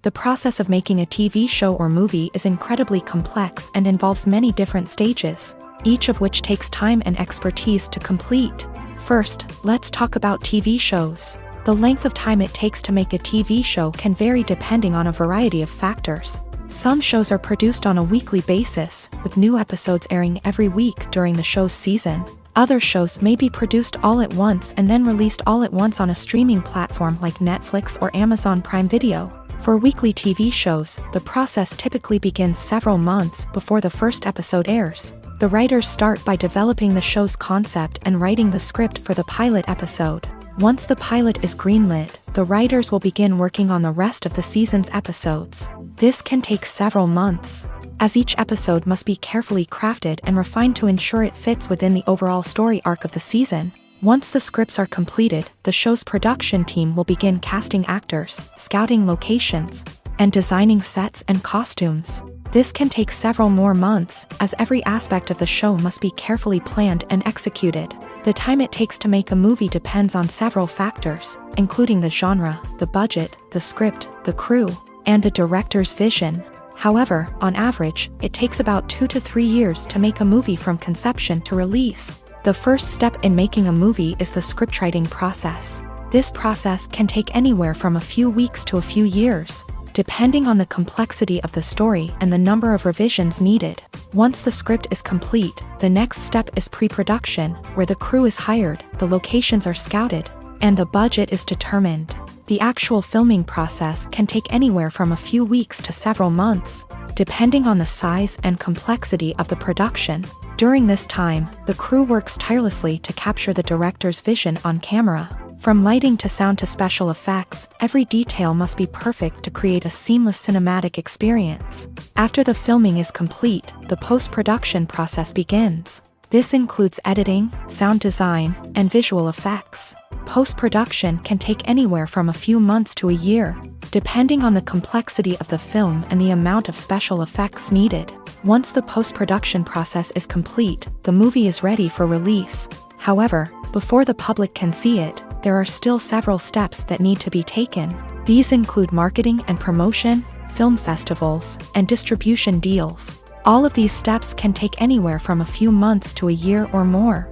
The process of making a TV show or movie is incredibly complex and involves many different stages, each of which takes time and expertise to complete. First, let's talk about TV shows. The length of time it takes to make a TV show can vary depending on a variety of factors. Some shows are produced on a weekly basis, with new episodes airing every week during the show's season. Other shows may be produced all at once and then released all at once on a streaming platform like Netflix or Amazon Prime Video. For weekly TV shows, the process typically begins several months before the first episode airs. The writers start by developing the show's concept and writing the script for the pilot episode. Once the pilot is greenlit, the writers will begin working on the rest of the season's episodes. This can take several months, as each episode must be carefully crafted and refined to ensure it fits within the overall story arc of the season. Once the scripts are completed, the show's production team will begin casting actors, scouting locations, and designing sets and costumes. This can take several more months, as every aspect of the show must be carefully planned and executed. The time it takes to make a movie depends on several factors, including the genre, the budget, the script, the crew, and the director's vision. However, on average, it takes about 2 to 3 years to make a movie from conception to release. The first step in making a movie is the scriptwriting process. This process can take anywhere from a few weeks to a few years, depending on the complexity of the story and the number of revisions needed. Once the script is complete, the next step is pre-production, where the crew is hired, the locations are scouted, and the budget is determined. The actual filming process can take anywhere from a few weeks to several months, depending on the size and complexity of the production. During this time, the crew works tirelessly to capture the director's vision on camera. From lighting to sound to special effects, every detail must be perfect to create a seamless cinematic experience. After the filming is complete, the post-production process begins. This includes editing, sound design, and visual effects. Post-production can take anywhere from a few months to a year, depending on the complexity of the film and the amount of special effects needed. Once the post-production process is complete, the movie is ready for release. However, before the public can see it, there are still several steps that need to be taken. These include marketing and promotion, film festivals, and distribution deals. All of these steps can take anywhere from a few months to a year or more.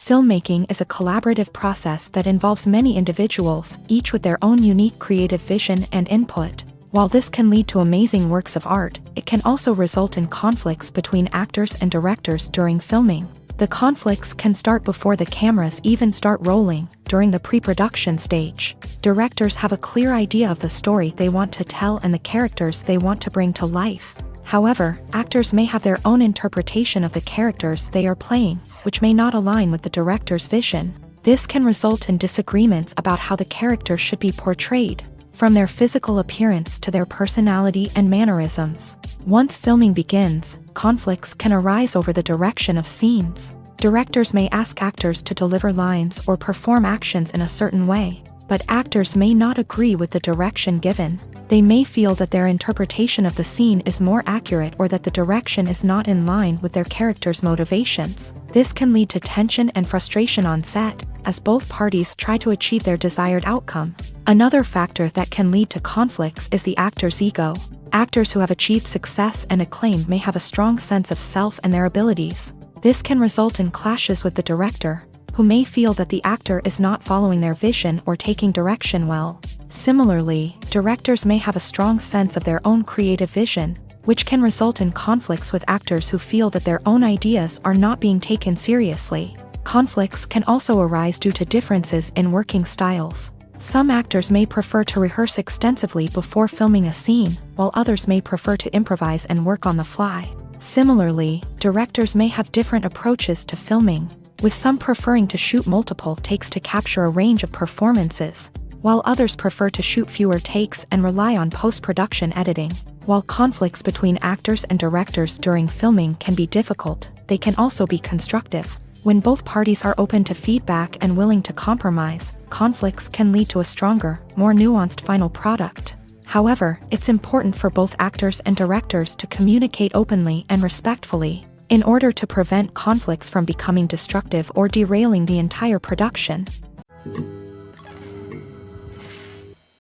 Filmmaking is a collaborative process that involves many individuals, each with their own unique creative vision and input. While this can lead to amazing works of art, it can also result in conflicts between actors and directors during filming. The conflicts can start before the cameras even start rolling, during the pre-production stage. Directors have a clear idea of the story they want to tell and the characters they want to bring to life. However, actors may have their own interpretation of the characters they are playing, which may not align with the director's vision. This can result in disagreements about how the character should be portrayed, from their physical appearance to their personality and mannerisms. Once filming begins, conflicts can arise over the direction of scenes. Directors may ask actors to deliver lines or perform actions in a certain way, but actors may not agree with the direction given. They may feel that their interpretation of the scene is more accurate or that the direction is not in line with their character's motivations. This can lead to tension and frustration on set, as both parties try to achieve their desired outcome. Another factor that can lead to conflicts is the actor's ego. Actors who have achieved success and acclaim may have a strong sense of self and their abilities. This can result in clashes with the director, who may feel that the actor is not following their vision or taking direction well. Similarly, directors may have a strong sense of their own creative vision, which can result in conflicts with actors who feel that their own ideas are not being taken seriously. Conflicts can also arise due to differences in working styles. Some actors may prefer to rehearse extensively before filming a scene, while others may prefer to improvise and work on the fly. Similarly, directors may have different approaches to filming, with some preferring to shoot multiple takes to capture a range of performances, while others prefer to shoot fewer takes and rely on post-production editing. While conflicts between actors and directors during filming can be difficult, they can also be constructive. When both parties are open to feedback and willing to compromise, conflicts can lead to a stronger, more nuanced final product. However, it's important for both actors and directors to communicate openly and respectfully, in order to prevent conflicts from becoming destructive or derailing the entire production.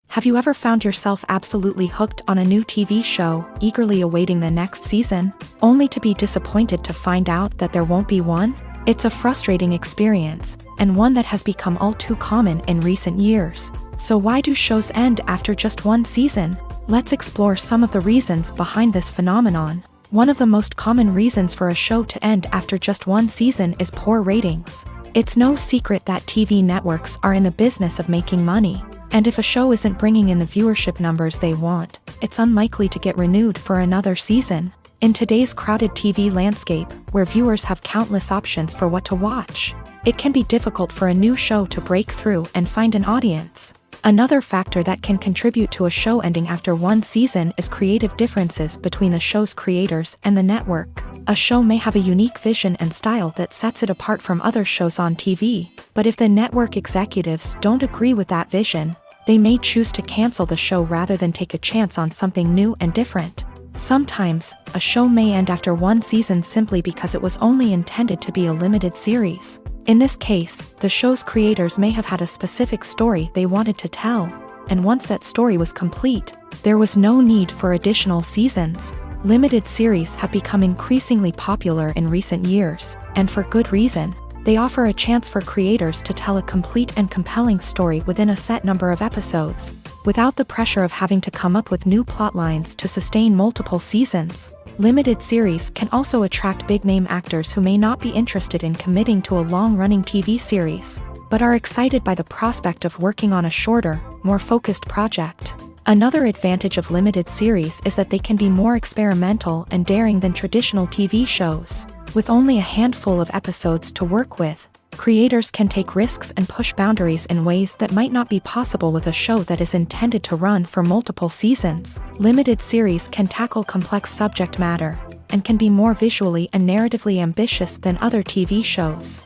Have you ever found yourself absolutely hooked on a new TV show, eagerly awaiting the next season, only to be disappointed to find out that there won't be one? It's a frustrating experience, and one that has become all too common in recent years. So why do shows end after just one season? Let's explore some of the reasons behind this phenomenon. One of the most common reasons for a show to end after just one season is poor ratings. It's no secret that TV networks are in the business of making money, and if a show isn't bringing in the viewership numbers they want, it's unlikely to get renewed for another season. In today's crowded TV landscape, where viewers have countless options for what to watch, it can be difficult for a new show to break through and find an audience. Another factor that can contribute to a show ending after one season is creative differences between the show's creators and the network. A show may have a unique vision and style that sets it apart from other shows on TV, but if the network executives don't agree with that vision, they may choose to cancel the show rather than take a chance on something new and different. Sometimes, a show may end after one season simply because it was only intended to be a limited series. In this case, the show's creators may have had a specific story they wanted to tell, and once that story was complete, there was no need for additional seasons. Limited series have become increasingly popular in recent years, and for good reason. They offer a chance for creators to tell a complete and compelling story within a set number of episodes, without the pressure of having to come up with new plotlines to sustain multiple seasons. Limited series can also attract big-name actors who may not be interested in committing to a long-running TV series, but are excited by the prospect of working on a shorter, more focused project. Another advantage of limited series is that they can be more experimental and daring than traditional TV shows. With only a handful of episodes to work with, creators can take risks and push boundaries in ways that might not be possible with a show that is intended to run for multiple seasons. Limited series can tackle complex subject matter, and can be more visually and narratively ambitious than other TV shows.